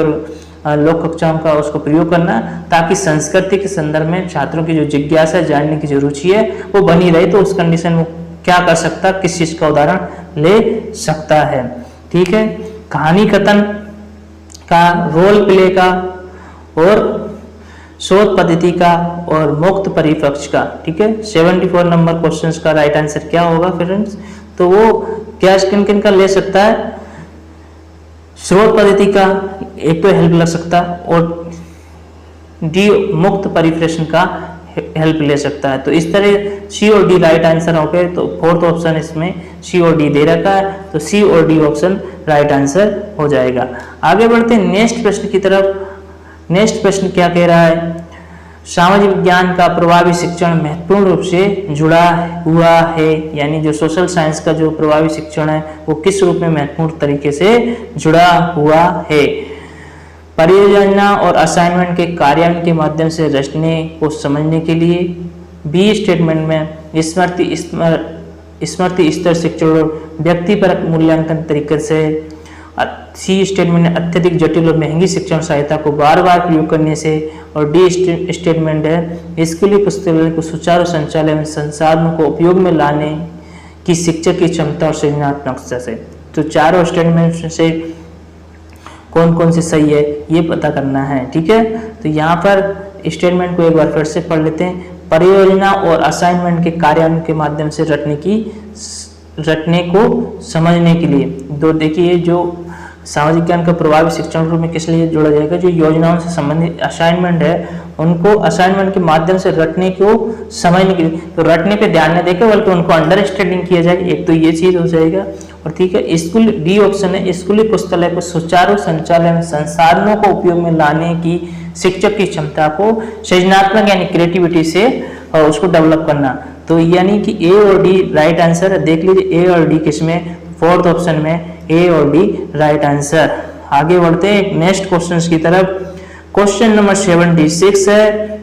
और लोक कक्षाओं का उसको प्रयोग करना ताकि संस्कृति के संदर्भ में छात्रों की जो जिज्ञासा जानने की जो रुचि है वो बनी रहे। तो उस कंडीशन में क्या कर सकता है? किस चीज का उदाहरण ले सकता है, ठीक है। कहानी कथन का, रोल प्ले का, और शोध पद्धति का, और मुक्त परिपक्ष का, ठीक है। 74 नंबर क्वेश्चन का राइट आंसर क्या होगा फ्रेंड्स? तो वो क्या किन किन का ले सकता है? स्रोत पद्धति का एक तो हेल्प लग सकता है, और डी मुक्त परिप्रेषण का हेल्प ले सकता है। तो इस तरह सी और डी राइट आंसर हो गए। तो फोर्थ ऑप्शन इसमें सी और डी दे रखा है, तो सी और डी ऑप्शन राइट आंसर हो जाएगा। आगे बढ़ते हैं नेक्स्ट प्रश्न की तरफ। नेक्स्ट प्रश्न क्या कह रहा है? सामाजिक विज्ञान का प्रभावी शिक्षण महत्वपूर्ण रूप से जुड़ा हुआ है, यानी जो सोशल साइंस का जो प्रभावी शिक्षण है वो किस रूप में महत्वपूर्ण तरीके से जुड़ा हुआ है? परियोजना और असाइनमेंट के कार्यान्वयन के माध्यम से रचने को समझने के लिए। बी स्टेटमेंट में स्मृति स्तर शिक्षण और व्यक्तिपरक मूल्यांकन तरीके से। सी स्टेटमेंट में अत्यधिक जटिल और महंगी शिक्षण सहायता को बार बार प्रयोग करने से। और डी स्टेटमेंट है स्कूली पुस्तकालय को सुचारू संचालन में संसाधनों को उपयोग में लाने की शिक्षक की क्षमता और सृजनात्मकता से। तो चारों स्टेटमेंट से कौन कौन से सही है ये पता करना है, ठीक है। तो यहाँ पर स्टेटमेंट को एक बार फिर से पढ़ लेते हैं। परियोजना और असाइनमेंट के कार्यान्वयन के माध्यम से रटने को समझने के लिए। दो देखिए, जो सामाजिक ज्ञान का प्रभावी शिक्षण रूप में किस लिए जोड़ा जाएगा? जो योजनाओं से संबंधित असाइनमेंट है उनको असाइनमेंट के माध्यम से रटने को समझने के लिए। तो रटने पे ध्यान न देकर बल्कि उनको अंडरस्टैंडिंग किया जाए, एक तो ये चीज हो जाएगा। और ठीक है, स्कूल डी ऑप्शन है स्कूली पुस्तकालय को सुचारू संचालन संसाधनों को उपयोग में लाने की शिक्षक की क्षमता को सृजनात्मक यानी क्रिएटिविटी से उसको डेवलप करना। तो यानी कि ए और डी राइट आंसर है। देख लीजिए ए और डी किसमें? फोर्थ ऑप्शन में ए और डी राइट आंसर। आगे बढ़ते हैं नेक्स्ट क्वेश्चन की तरफ। क्वेश्चन नंबर 76 है,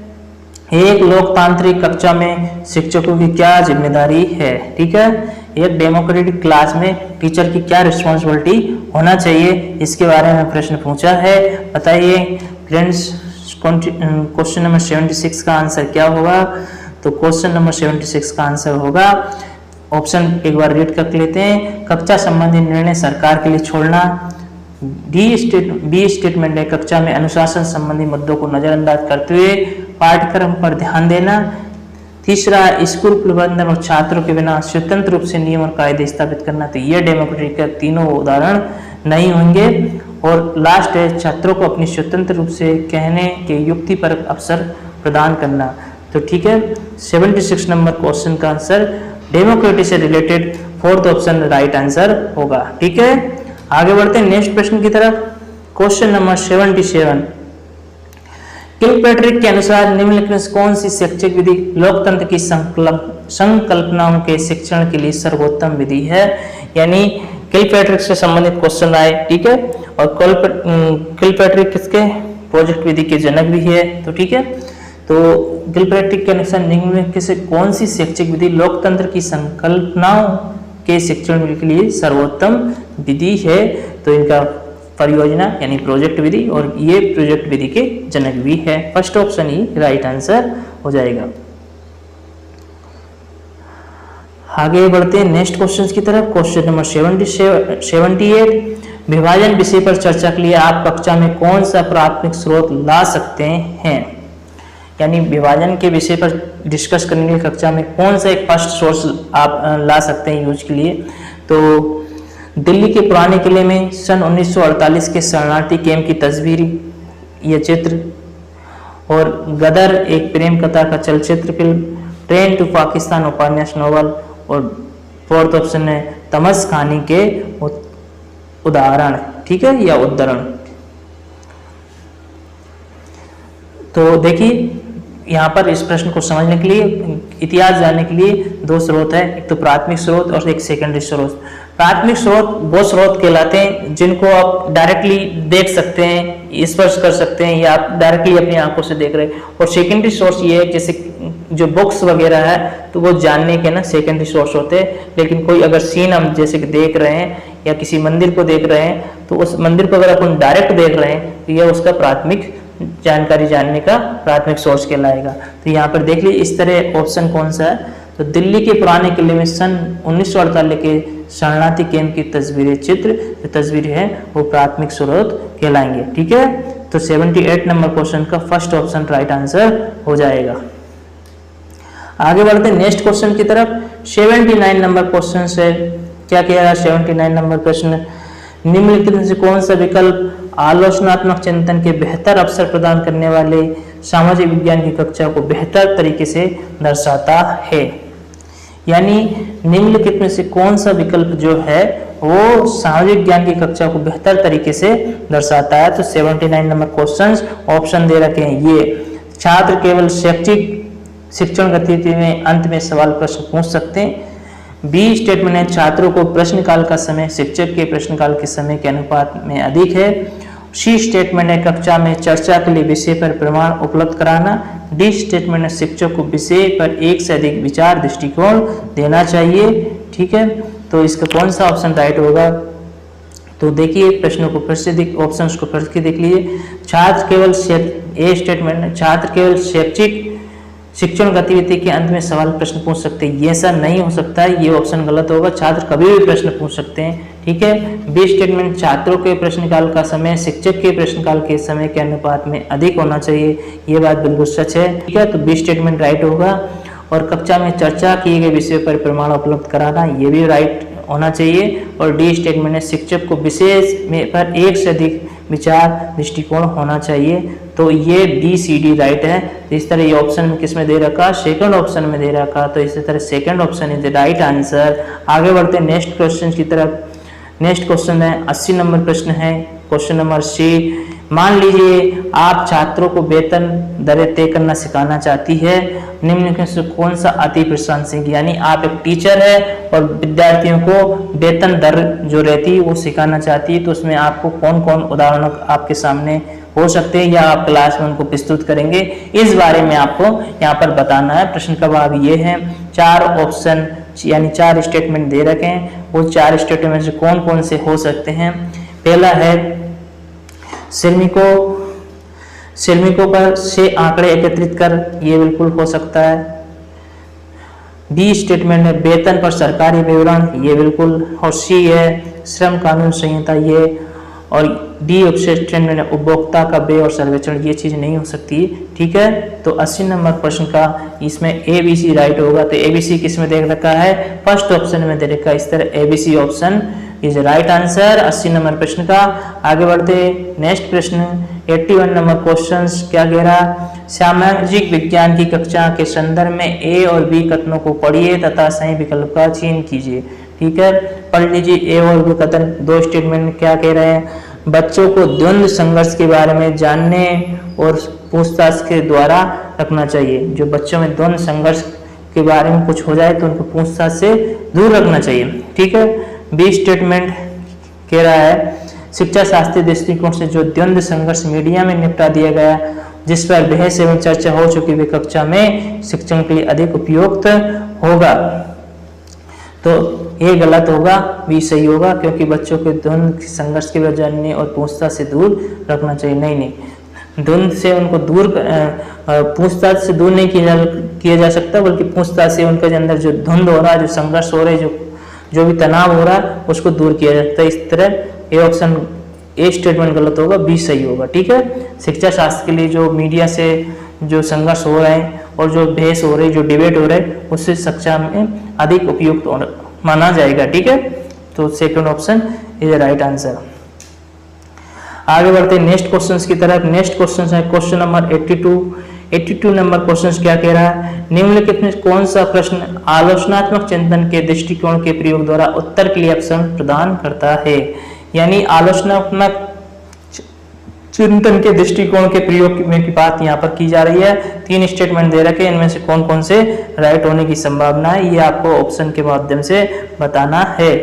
एक लोकतांत्रिक कक्षा में शिक्षकों की क्या जिम्मेदारी है? ठीक है, एक डेमोक्रेटिक क्लास में टीचर की क्या रिस्पॉन्सिबिलिटी होना चाहिए, इसके बारे में प्रश्न पूछा है। बताइए फ्रेंड्स, क्वेश्चन नंबर 76 का आंसर क्या होगा? तो क्वेश्चन नंबर 76 का आंसर होगा ऑप्शन एक बार रीड कर लेते हैं। कक्षा संबंधी निर्णय सरकार के लिए छोड़ना। बी स्टेटमेंट है कक्षा में अनुशासन संबंधी मुद्दों को नजरअंदाज करते हुए पाठ्यक्रम पर ध्यान देना। तीसरा, स्कूल प्रबंधन और छात्रों के बिना स्वतंत्र रूप से नियम और कायदे स्थापित करना। तो ये डेमोक्रेटिक का तीनों उदाहरण नहीं होंगे। और लास्ट है, छात्रों को अपनी स्वतंत्र रूप से कहने के युक्तिपरक अवसर प्रदान करना। तो ठीक है, 76 नंबर क्वेश्चन का आंसर डेमोक्रेसी से related fourth option right answer होगा। ठीक है, आगे बढ़ते हैं नेक्स्ट प्रश्न की तरफ। क्वेश्चन नंबर 77, किलपैट्रिक के अनुसार निम्नलिखित से कौन सी शैक्षिक विधि लोकतंत्र की संकल्पनाओं के शिक्षण के लिए सर्वोत्तम विधि है? यानी किलपैट्रिक से संबंधित क्वेश्चन आए, ठीक है। और किलपैट्रिक किसके प्रोजेक्ट विधि के जनक भी है। तो ठीक है, तो किलपैट्रिक के अनुसार निम्नलिखित से कौन सी शैक्षिक विधि लोकतंत्र की संकल्पनाओं के शिक्षण के लिए सर्वोत्तम विधि है? तो इनका परियोजना यानी प्रोजेक्ट विधि, और ये प्रोजेक्ट विधि के जनक भी है। फर्स्ट ऑप्शन ही राइट आंसर हो जाएगा। आगे बढ़ते हैं नेक्स्ट क्वेश्चन की तरफ। क्वेश्चन नंबर 78, विभाजन विषय पर चर्चा के लिए आप कक्षा में कौन सा प्राथमिक स्रोत ला सकते हैं? यानी विभाजन के विषय पर डिस्कस करने के लिए कक्षा में कौन सा एक फर्स्ट सोर्स आप ला सकते हैं यूज के लिए? तो दिल्ली के पुराने किले में सन 1948 के शरणार्थी कैंप की तस्वीर, ये चित्र, और गदर एक प्रेम कथा का चलचित्र फिल्म, ट्रेन टू पाकिस्तान उपन्यास नॉवल, और फोर्थ ऑप्शन है तमस कहानी के उदाहरण, ठीक है, या उद्धरण। तो देखिए यहाँ पर इस प्रश्न को समझने के लिए, इतिहास जानने के लिए दो स्रोत है, एक तो प्राथमिक स्रोत और एक सेकेंडरी स्रोत। प्राथमिक स्रोत वो स्रोत कहलाते हैं जिनको आप डायरेक्टली देख सकते हैं, स्पर्श कर सकते हैं, या आप डायरेक्टली अपनी आंखों से देख रहे हैं। और सेकेंडरी सोर्स ये है, जैसे जो बुक्स वगैरह है तो वो जानने के ना सेकेंडरी सोर्स होते हैं। लेकिन कोई अगर सीन हम जैसे कि देख रहे हैं या किसी मंदिर को देख रहे हैं, तो उस मंदिर को अगर अपन डायरेक्ट देख रहे हैं तो यह उसका प्राथमिक जानकारी जानने का प्राथमिक सोर्स कहलाएगा। तो यहाँ पर देख लीजिए इस तरह ऑप्शन कौन सा है। तो दिल्ली के पुराने किले में सन 1948 के शरणार्थी कैंप की तस्वीरें, चित्र, जो तस्वीर है वो प्राथमिक स्रोत कहलाएंगे, ठीक है। तो 78 नंबर क्वेश्चन का फर्स्ट ऑप्शन राइट आंसर हो जाएगा। आगे बढ़ते हैं नेक्स्ट क्वेश्चन की तरफ। 79 नंबर क्वेश्चन से क्या कह रहा है? 79 नंबर प्रश्न, निम्नलिखित में से कौन सा विकल्प आलोचनात्मक चिंतन के बेहतर अवसर प्रदान करने वाले सामाजिक विज्ञान की कक्षा को बेहतर तरीके से दर्शाता है? यानी निम्नलिखित में से कौन सा विकल्प जो है वो सामाजिक विज्ञान की कक्षा को बेहतर तरीके से दर्शाता है? तो 79 नंबर क्वेश्चंस ऑप्शन दे रखे हैं ये। छात्र केवल शैक्षिक शिक्षण गतिविधि में अंत में सवाल प्रश्न पूछ सकते हैं। बी स्टेटमेंट है, छात्रों को प्रश्नकाल का समय शिक्षक के प्रश्नकाल के समय के अनुपात में अधिक है। सी स्टेटमेंट है, कक्षा में चर्चा के लिए विषय पर प्रमाण उपलब्ध कराना। डी स्टेटमेंट है, शिक्षक को विषय पर एक से अधिक विचार दृष्टिकोण देना चाहिए, ठीक है। तो इसका कौन सा ऑप्शन राइट होगा? तो देखिए प्रश्नों को फिर से ऑप्शंस को फिर से देख लीजिए। छात्र केवल ए स्टेटमेंट है, छात्र केवल शैक्षिक शिक्षण गतिविधि के अंत में सवाल प्रश्न पूछ सकते हैं, ये ऐसा नहीं हो सकता है, ये ऑप्शन गलत होगा। छात्र कभी भी प्रश्न पूछ सकते हैं, ठीक है। बी स्टेटमेंट, छात्रों के प्रश्नकाल का समय शिक्षक के प्रश्नकाल के समय के अनुपात में अधिक होना चाहिए, ये बात बिल्कुल सच है, ठीक है। तो बी स्टेटमेंट राइट होगा। और कक्षा में चर्चा किए गए विषय पर प्रमाण उपलब्ध कराना, ये भी राइट होना चाहिए। और डी स्टेटमेंट है, शिक्षक को विशेष में पर एक से अधिक विचार दृष्टिकोण होना चाहिए। तो ये बी सी डी राइट है। तो इस तरह ये ऑप्शन में किस में दे रखा? सेकंड ऑप्शन में दे रखा। तो इसी तरह second option is the right answer. आगे बढ़ते हैं नेक्स्ट क्वेश्चन की तरफ। नेक्स्ट क्वेश्चन है 80 नंबर प्रश्न है, क्वेश्चन नंबर सी। मान लीजिए आप छात्रों को वेतन दरें तय करना सिखाना चाहती है, निम्नलिखित से कौन सा अति प्रशंसनीय? यानी आप एक टीचर है और विद्यार्थियों को वेतन दर जो रहती है वो सिखाना चाहती है, तो उसमें आपको कौन कौन उदाहरण आपके सामने हो सकते हैं या आप क्लास में उनको प्रस्तुत करेंगे, इस बारे में आपको यहाँ पर बताना है। प्रश्न का भाग ये है, 4 ऑप्शन यानी 4 स्टेटमेंट दे रखे हैं, वो 4 स्टेटमेंट से कौन कौन से हो सकते हैं। पहला है श्रमिकों पर से आंकड़े एकत्रित कर, ये बिल्कुल हो सकता है। बी स्टेटमेंट है वेतन पर सरकारी विवरण, ये बिल्कुल। और सी है श्रम कानून संहिता, ये। और डी स्टेटमेंट है उपभोक्ता का व्यय और सर्वेक्षण, ये चीज नहीं हो सकती, ठीक है। तो 80 नंबर प्रश्न का इसमें ए बी सी राइट होगा। तो ए बी सी किस में देख रखा है? फर्स्ट ऑप्शन में दे रखा है। इस तरह A B C option is right answer 80 number प्रश्न का। आगे बढ़ते नेक्स्ट प्रश्न 81 नंबर क्वेश्चन क्या कह रहा? सामाजिक विज्ञान की कक्षा के संदर्भ में ए और बी कथनों को पढ़िए तथा सही विकल्प का चयन कीजिए, ठीक है। पढ़ लीजिए ए और बी कथन। 2 स्टेटमेंट क्या कह रहे हैं? बच्चों को द्वंद्व संघर्ष के बारे में जानने और पूछताछ के द्वारा रखना चाहिए। जो बच्चों में द्वंद्व संघर्ष के बारे में कुछ हो जाए तो उनको पूछताछ से दूर रखना चाहिए, ठीक है। बी स्टेटमेंट कह रहा है शिक्षा शास्त्रीय दृष्टिकोण से जो द्वंद्व संघर्ष मीडिया में निपटा दिया गया, जिस पर बहस एवं चर्चा हो चुकी, वे कक्षा में शिक्षण के लिए अधिक उपयुक्त होगा। तो ए गलत होगा, बी सही होगा, क्योंकि बच्चों को धुंध संघर्ष के वजह जानने और पूछताछ से दूर रखना चाहिए। नहीं, धुंध से उनको दूर पूछताछ से दूर नहीं किया जा सकता, बल्कि पूछताछ से उनके अंदर जो धुंध हो रहा है, जो संघर्ष हो रहा है, जो भी तनाव हो रहा है, उसको दूर किया जा सकता है। इस तरह ए ऑप्शन, ए स्टेटमेंट गलत होगा, बी सही होगा। ठीक है, शिक्षा शास्त्र के लिए जो मीडिया से जो संघर्ष हो रहे हैं और जो बहस हो रही है, जो डिबेट हो रहा है, उससे शिक्षा में अधिक उपयुक्त माना जाएगा। ठीक है, तो second option is right answer. आगे बढ़ते हैं नेक्स्ट क्वेश्चंस की तरफ। नेक्स्ट क्वेश्चन है क्वेश्चन नंबर 82 नंबर क्वेश्चन क्या कह रहा है, निम्नलिखित में कौन सा प्रश्न आलोचनात्मक चिंतन के दृष्टिकोण के प्रयोग द्वारा उत्तर के लिए ऑप्शन प्रदान करता है। यानी आलोचनात्मक चिंतन के दृष्टिकोण के प्रयोग की बात यहाँ पर की जा रही है। 3 स्टेटमेंट दे रखे, इनमें से कौन कौन से राइट होने की संभावना है, ये आपको ऑप्शन के माध्यम से बताना है।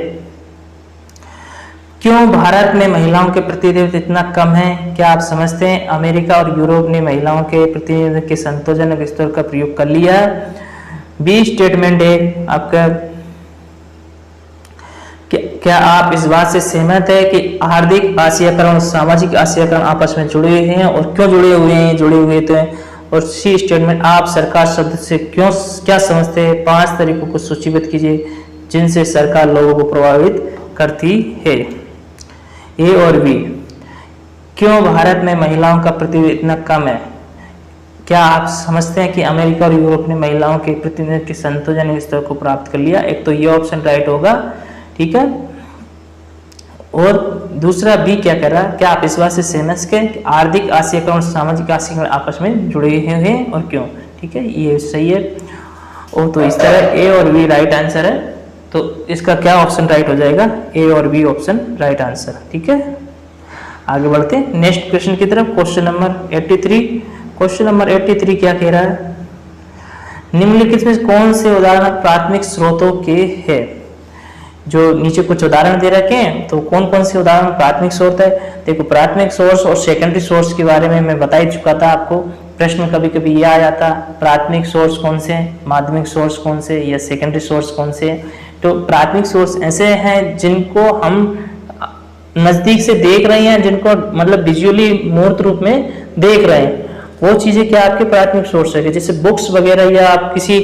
क्यों भारत में महिलाओं के प्रतिनिधित्व इतना कम है? क्या आप समझते हैं अमेरिका और यूरोप ने महिलाओं के प्रतिनिधित्व के संतोषजनक स्तर का प्रयोग कर लिया है? बी स्टेटमेंट है आपका, क्या आप इस बात से सहमत है कि आर्थिक आसियाकरण और सामाजिक आसियाकरण आपस में जुड़े हुए हैं और क्यों जुड़े हुए हैं, जुड़े हुए तो हैं? और सी स्टेटमेंट, आप सरकार शब्द से क्या समझते हैं? 5 तरीकों को सूचीबद्ध कीजिए जिनसे सरकार लोगों को प्रभावित करती है। ए और बी, क्यों भारत में महिलाओं का प्रतिनिधित्व इतना कम है? क्या आप समझते हैं कि अमेरिका और यूरोप ने महिलाओं के प्रतिनिधित्व के संतोषजनक स्तर को प्राप्त कर लिया? एक तो ये ऑप्शन राइट होगा। ठीक है, और दूसरा बी क्या कह रहा है, क्या आप इस बात से सहमत हैं कि आर्थिक आसियाकरण और सामाजिक आसियाकरण आपस में जुड़े हुए हैं और क्यों? ठीक है, ये सही है। और तो इस तरह ए और बी राइट आंसर है, तो इसका क्या ऑप्शन राइट हो जाएगा? ए और बी ऑप्शन राइट आंसर। ठीक है, आगे बढ़ते हैं नेक्स्ट क्वेश्चन की तरफ। Question number 83। क्वेश्चन नंबर 83 क्या कह रहा है, निम्नलिखित में कौन से उदाहरण प्राथमिक स्रोतों के हैं? जो नीचे कुछ उदाहरण दे रखे हैं, तो कौन कौन से उदाहरण प्राथमिक स्रोत है? देखो, प्राथमिक सोर्स और सेकेंडरी सोर्स के बारे में मैं बता ही चुका था आपको। प्रश्न कभी कभी ये आ जाता, प्राथमिक सोर्स कौन से हैं, माध्यमिक सोर्स कौन से, या सेकेंडरी सोर्स कौन से हैं? तो प्राथमिक सोर्स ऐसे हैं जिनको हम नजदीक से देख रहे हैं, जिनको मतलब विजुअली मूर्त रूप में देख रहे हैं, वो चीजें क्या आपके प्राथमिक सोर्स है। जैसे बुक्स वगैरह, या आप किसी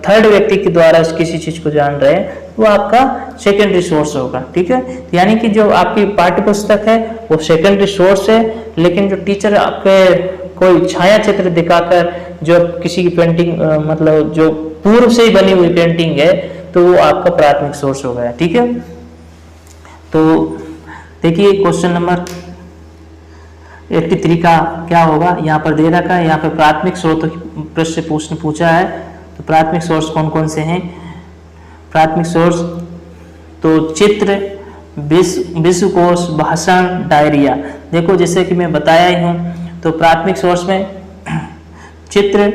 थर्ड व्यक्ति के द्वारा किसी चीज को जान रहे हैं, वो आपका सेकेंडरी सोर्स होगा। ठीक है, यानी कि जो आपकी पाठ्य पुस्तक है वो सेकेंडरी सोर्स है, लेकिन जो टीचर आपके कोई छाया चित्र दिखाकर जो किसी की पेंटिंग मतलब जो पूर्व से ही बनी हुई पेंटिंग है, तो वो आपका प्राथमिक सोर्स होगा। ठीक है, तो देखिए क्वेश्चन नंबर 83 का क्या होगा, यहाँ पर दे रखा है। यहाँ पर प्राथमिक स्रोतों की प्रश्न प्रश्न पूछा है, तो प्राथमिक सोर्स कौन कौन से हैं? प्राथमिक सोर्स तो चित्र, विश्वकोश, भाषण, डायरिया। देखो, जैसे कि मैं बताया ही हूँ, तो प्राथमिक सोर्स में चित्र,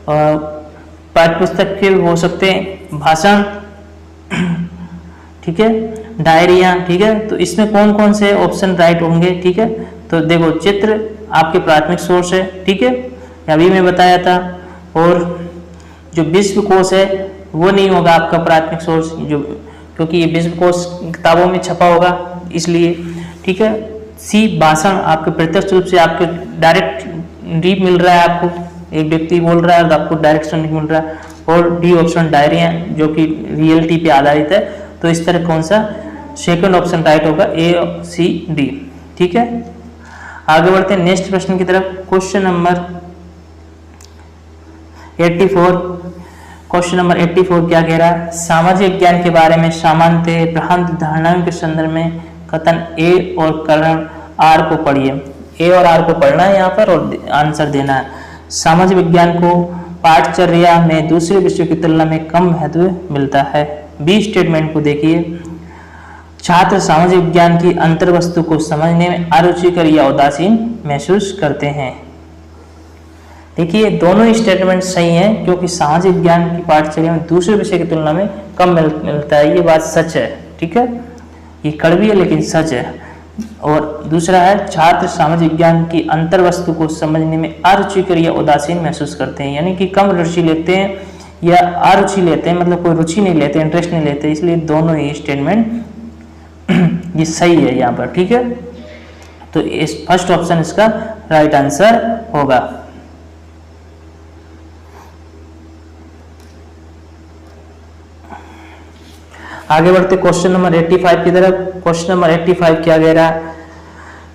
पाठ्यपुस्तक के हो सकते हैं, भाषण, ठीक है, डायरिया। ठीक है, तो इसमें कौन कौन से ऑप्शन राइट होंगे? ठीक है, तो देखो, चित्र आपके प्राथमिक सोर्स है। ठीक है, अभी मैं बताया था। और जो विश्वकोश है वो नहीं होगा आपका प्राथमिक सोर्स, जो क्योंकि ये विश्वकोश किताबों में छपा होगा इसलिए। ठीक है, सी भाषण आपके प्रत्यक्ष रूप से आपके डायरेक्ट रीप मिल रहा है, आपको एक व्यक्ति बोल रहा है और आपको डायरेक्ट सुनने मिल रहा है। और डी ऑप्शन डायरिया, जो कि रियलिटी पे आधारित है। तो इस तरह कौन सा सेकंड ऑप्शन राइट होगा? ए, सी, डी। ठीक है, आगे बढ़ते हैं नेक्स्ट प्रश्न की तरफ। Question number 84। क्वेश्चन नंबर 84 क्या कह रहा है, सामाजिक विज्ञान के बारे में सामान्यतः प्रहंत धारणाओं के संदर्भ में कथन ए और करण आर को पढ़िए। ए और आर को पढ़ना है यहाँ पर और आंसर देना है। सामाजिक विज्ञान को पाठचर्या में दूसरे विषयों की तुलना में कम महत्व मिलता है। बी स्टेटमेंट को देखिए, छात्र सामाजिक विज्ञान की अंतर्वस्तु को समझने में अरुचिकर या उदासीन महसूस करते हैं। देखिए, दोनों स्टेटमेंट सही हैं, क्योंकि सामाजिक विज्ञान की पाठचर्या में दूसरे विषय की तुलना में कम मिलता है। ये बात सच है। ठीक है, ये कड़वी है लेकिन सच है। और दूसरा है, छात्र सामाजिक विज्ञान की अंतर्वस्तु को समझने में अरुचिकर या उदासीन महसूस करते हैं, यानी कि कम रुचि लेते हैं या अरुचि लेते हैं, मतलब कोई रुचि नहीं लेते, इंटरेस्ट नहीं लेते, इसलिए दोनों ही स्टेटमेंट ये सही है यहाँ पर। ठीक है, तो इस फर्स्ट ऑप्शन इसका राइट आंसर होगा। आगे बढ़ते क्वेश्चन नंबर 85 की तरफ। क्वेश्चन नंबर 85 क्या कह रहा है,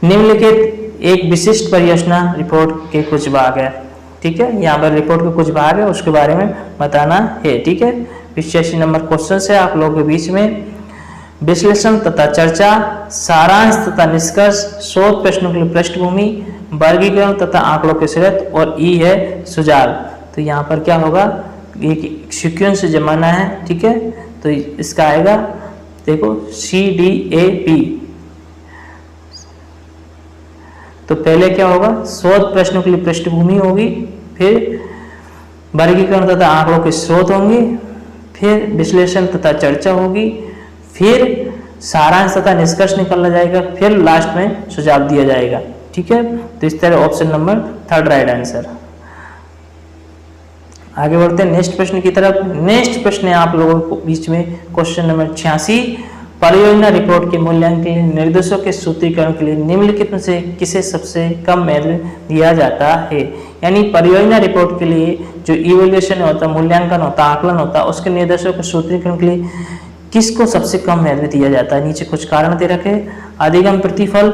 निम्नलिखित एक विशिष्ट परियोजना रिपोर्ट के कुछ भाग है। ठीक है, यहाँ पर रिपोर्ट के कुछ भाग है, उसके बारे में बताना है। ठीक है, 85 नंबर क्वेश्चन से आप लोगों के बीच में विश्लेषण तथा चर्चा, सारांश तथा निष्कर्ष, शोध प्रश्नों के लिए पृष्ठभूमि, वर्गीकरण तथा आंकड़ों के स्रोत, और ई है सुझाव। तो यहाँ पर क्या होगा, एक सीक्वेंस से जमाना है। ठीक है, तो इसका आएगा देखो CDAP। तो पहले क्या होगा, शोध प्रश्नों के लिए पृष्ठभूमि होगी, फिर वर्गीकरण तथा आंकड़ों के स्रोत होंगे, फिर विश्लेषण तथा चर्चा होगी, फिर सारांश तथा निष्कर्ष निकाला जाएगा, फिर लास्ट में सुझाव दिया जाएगा। ठीक है, तो इस तरह ऑप्शन नंबर 3 राइट आंसर। आगे बढ़ते हैं नेक्स्ट प्रश्न की तरफ। नेक्स्ट प्रश्न है आप लोगों को बीच में क्वेश्चन नंबर 86, परियोजना रिपोर्ट के मूल्यांकन के लिए निर्देशों के सूत्रीकरण के लिए निम्नलिखित में से किसे सबसे कम महत्व दिया जाता है। यानी परियोजना रिपोर्ट के लिए जो इवैल्यूएशन होता है, मूल्यांकन होता है, आकलन होता है, उसके निर्देशों के सूत्रीकरण के लिए किसको सबसे कम महत्व दिया जाता है। नीचे कुछ कारण दे रखे, अधिगम प्रतिफल,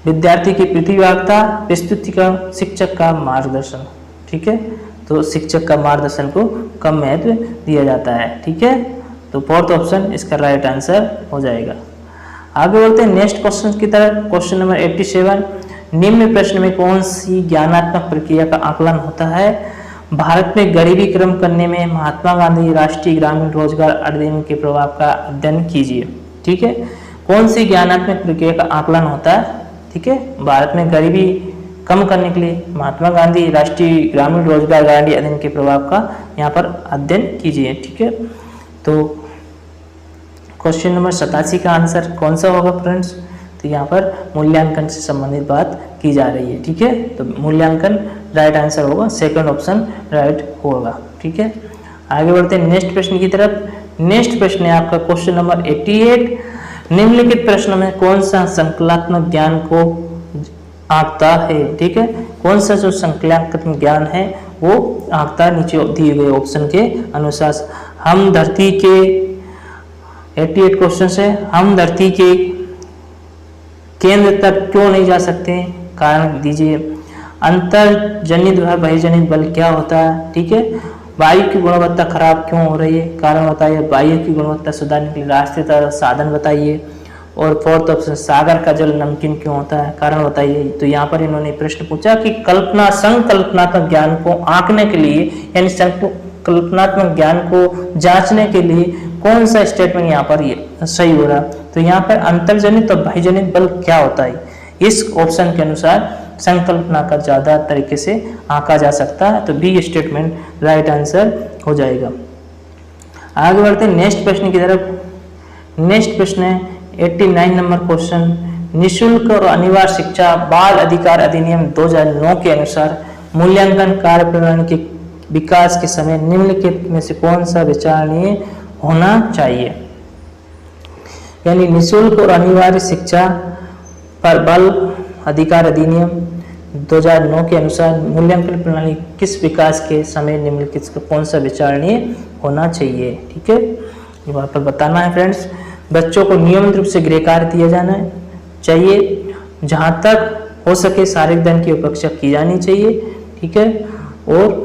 विद्यार्थी की प्रतिभागिता, प्रस्तुतिकरण, शिक्षक का मार्गदर्शन। ठीक है, तो शिक्षक का मार्गदर्शन को कम महत्व दिया जाता है। ठीक है, तो फोर्थ ऑप्शन इसका राइट आंसर हो जाएगा। आगे बढ़ते हैं नेक्स्ट क्वेश्चन की तरफ। क्वेश्चन नंबर 87, निम्न प्रश्न में कौन सी ज्ञानात्मक प्रक्रिया का आकलन होता है। भारत में गरीबी कम करने में महात्मा गांधी राष्ट्रीय ग्रामीण रोजगार अधिनियम के प्रभाव का अध्ययन कीजिए। ठीक है, कौन सी ज्ञानात्मक प्रक्रिया का आकलन होता है। ठीक है, भारत में गरीबी कम करने के लिए महात्मा गांधी राष्ट्रीय ग्रामीण रोजगार गारंटी अधिनियम के प्रभाव का यहाँ पर अध्ययन कीजिए। ठीक है, तो क्वेश्चन नंबर 87 का आंसर कौन सा होगा फ्रेंड्स, तो यहाँ पर मूल्यांकन से संबंधित बात की जा रही है। ठीक है, तो मूल्यांकन राइट आंसर होगा, सेकंड ऑप्शन राइट होगा। ठीक है, आगे बढ़ते हैं नेक्स्ट प्रश्न की तरफ। नेक्स्ट प्रश्न है आपका क्वेश्चन नंबर 88, निम्नलिखित प्रश्न में कौन सा संकल्पात्मक ज्ञान को आंकता है। ठीक है, कौन सा जो संकल्पात्मक ज्ञान है वो आंकता, नीचे दिए गए ऑप्शन के अनुसार। हम धरती के 88 क्वेश्चन है, हम धरती के केंद्र तक क्यों नहीं जा सकते, कारण दीजिए। अंतर्जनित व बहिर्जनित बल क्या होता है। ठीक है, वायु की गुणवत्ता खराब क्यों हो रही है, कारण बताइए। वायु की गुणवत्ता सुधारने के लिए राष्ट्रीय तथा साधन बताइए। और फोर्थ ऑप्शन, सागर का जल नमकीन क्यों होता है, कारण बताइए। तो यहाँ पर इन्होंने प्रश्न पूछा कि संकल्पनात्मक ज्ञान को आंकने के लिए, यानी संकल्पनात्मक ज्ञान को जांचने के लिए कौन सा स्टेटमेंट यहाँ पर सही हो रहा। तो यहाँ पर अंतर्जनित और बहिर्जनित बल क्या होता है, इस ऑप्शन के अनुसार संकल्पना का ज्यादा तरीके से आंका जा सकता है। तो बी स्टेटमेंट राइट आंसर हो जाएगा। आगे बढ़ते हैं नेक्स्ट प्रश्न की तरफ। नेक्स्ट प्रश्न है 89 नंबर क्वेश्चन, निःशुल्क और अनिवार्य शिक्षा बाल अधिकार अधिनियम 2009 के अनुसार मूल्यांकन कार्य प्रणाली के विकास के समय निम्नलिखित में से कौन सा विचारणीय होना चाहिए। यानी निःशुल्क और अनिवार्य शिक्षा पर बाल अधिकार अधिनियम 2009 के अनुसार मूल्यांकन प्रणाली किस विकास के समय निम्नलिखित का कौन सा विचारणीय होना चाहिए। ठीक है, वहाँ पर बताना है फ्रेंड्स। बच्चों को नियमित रूप से गृह कार्य दिया जाना चाहिए, जहाँ तक हो सके शारीरिक दंड की उपेक्षा की जानी चाहिए। ठीक है, और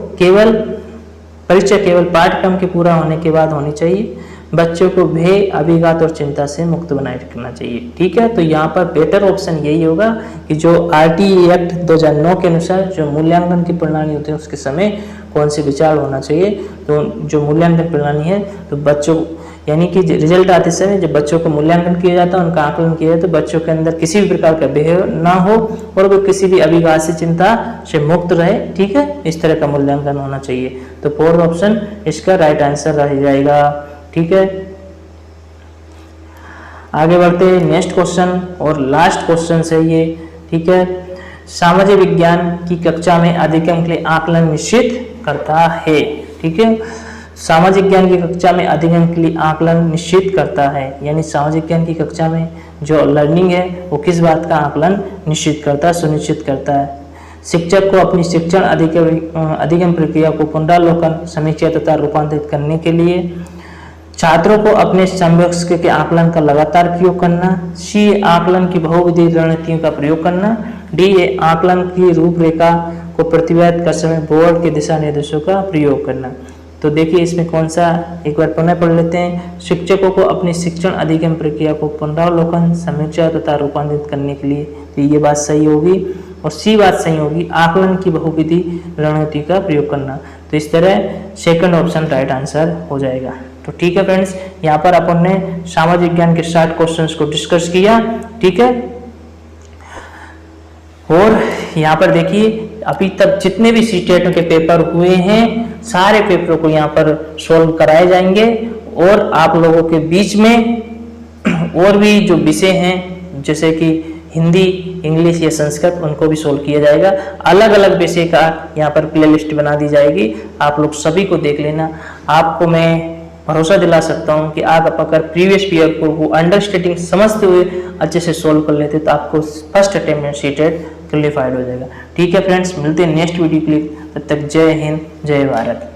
परीक्षा केवल पाठ्यक्रम के पूरा होने के बाद होनी चाहिए। बच्चों को भय, अभिघात और चिंता से मुक्त बनाए रखना चाहिए। ठीक है, तो यहाँ पर बेटर ऑप्शन यही होगा कि जो RTE एक्ट 2009 के अनुसार जो मूल्यांकन की प्रणाली होती है उसके समय कौन से विचार होना चाहिए। तो जो मूल्यांकन प्रणाली है, तो बच्चों यानी कि रिजल्ट आते समय जब बच्चों को मूल्यांकन किया जाता है, उनका आकलन किया जाता है, तो बच्चों के अंदर किसी भी प्रकार का भय ना हो और वो किसी भी अभिघात से, चिंता से मुक्त रहे। ठीक है, इस तरह का मूल्यांकन होना चाहिए। तो फोर्थ ऑप्शन इसका राइट आंसर रह जाएगा। ठीक है, आगे बढ़ते हैं नेक्स्ट क्वेश्चन और लास्ट क्वेश्चन है ये। ठीक है, सामाजिक विज्ञान की कक्षा में अधिगम के लिए आकलन निश्चित करता है। ठीक है, सामाजिक ज्ञान की कक्षा में अधिक अंक के लिए आकलन निश्चित करता है, यानी सामाजिक ज्ञान की कक्षा में जो लर्निंग है वो किस बात का आकलन निश्चित करता है, सुनिश्चित करता है। शिक्षक को अपनी शिक्षण अधिगम प्रक्रिया को पुनरावलोकन, समीक्षा तथा रूपांतरित करने के लिए छात्रों को अपने समकक्ष के आकलन का लगातार प्रयोग करना। सी, आकलन की बहुविधि रणनीतियों का प्रयोग करना। डी, आकलन की रूपरेखा को प्रतिपादित कर समय बोर्ड के दिशा निर्देशों का प्रयोग करना। तो देखिए इसमें कौन सा, एक बार पुनः पढ़ लेते हैं। शिक्षकों को अपनी शिक्षण अधिगम प्रक्रिया को पुनरावलोकन, समीक्षा तथा रूपांतरित करने के लिए, तो ये बात सही होगी। और सी बात सही होगी, आकलन की बहुविधि रणनीति का प्रयोग करना। तो इस तरह सेकंड ऑप्शन राइट आंसर हो जाएगा। तो ठीक है फ्रेंड्स, यहाँ पर अपन ने सामाजिक ज्ञान के 60 क्वेश्चंस को डिस्कस किया। ठीक है, और यहाँ पर देखिए अभी तक जितने भी सीटेट के पेपर हुए हैं सारे पेपरों को यहाँ पर सॉल्व कराए जाएंगे, और आप लोगों के बीच में और भी जो विषय हैं जैसे कि हिंदी, इंग्लिश या संस्कृत, उनको भी सोल्व किया जाएगा। अलग अलग विषय का यहाँ पर प्लेलिस्ट बना दी जाएगी, आप लोग सभी को देख लेना। आपको मैं भरोसा दिला सकता हूँ कि आप अगर प्रीवियस ईयर को अंडरस्टैंडिंग समझते हुए अच्छे से सोल्व कर लेते तो आपको फर्स्ट अटेम्प्ट में सीटेट क्वालिफाइड हो जाएगा। ठीक है फ्रेंड्स, मिलते हैं नेक्स्ट वीडियो के लिए, तब तक जय हिंद, जय भारत।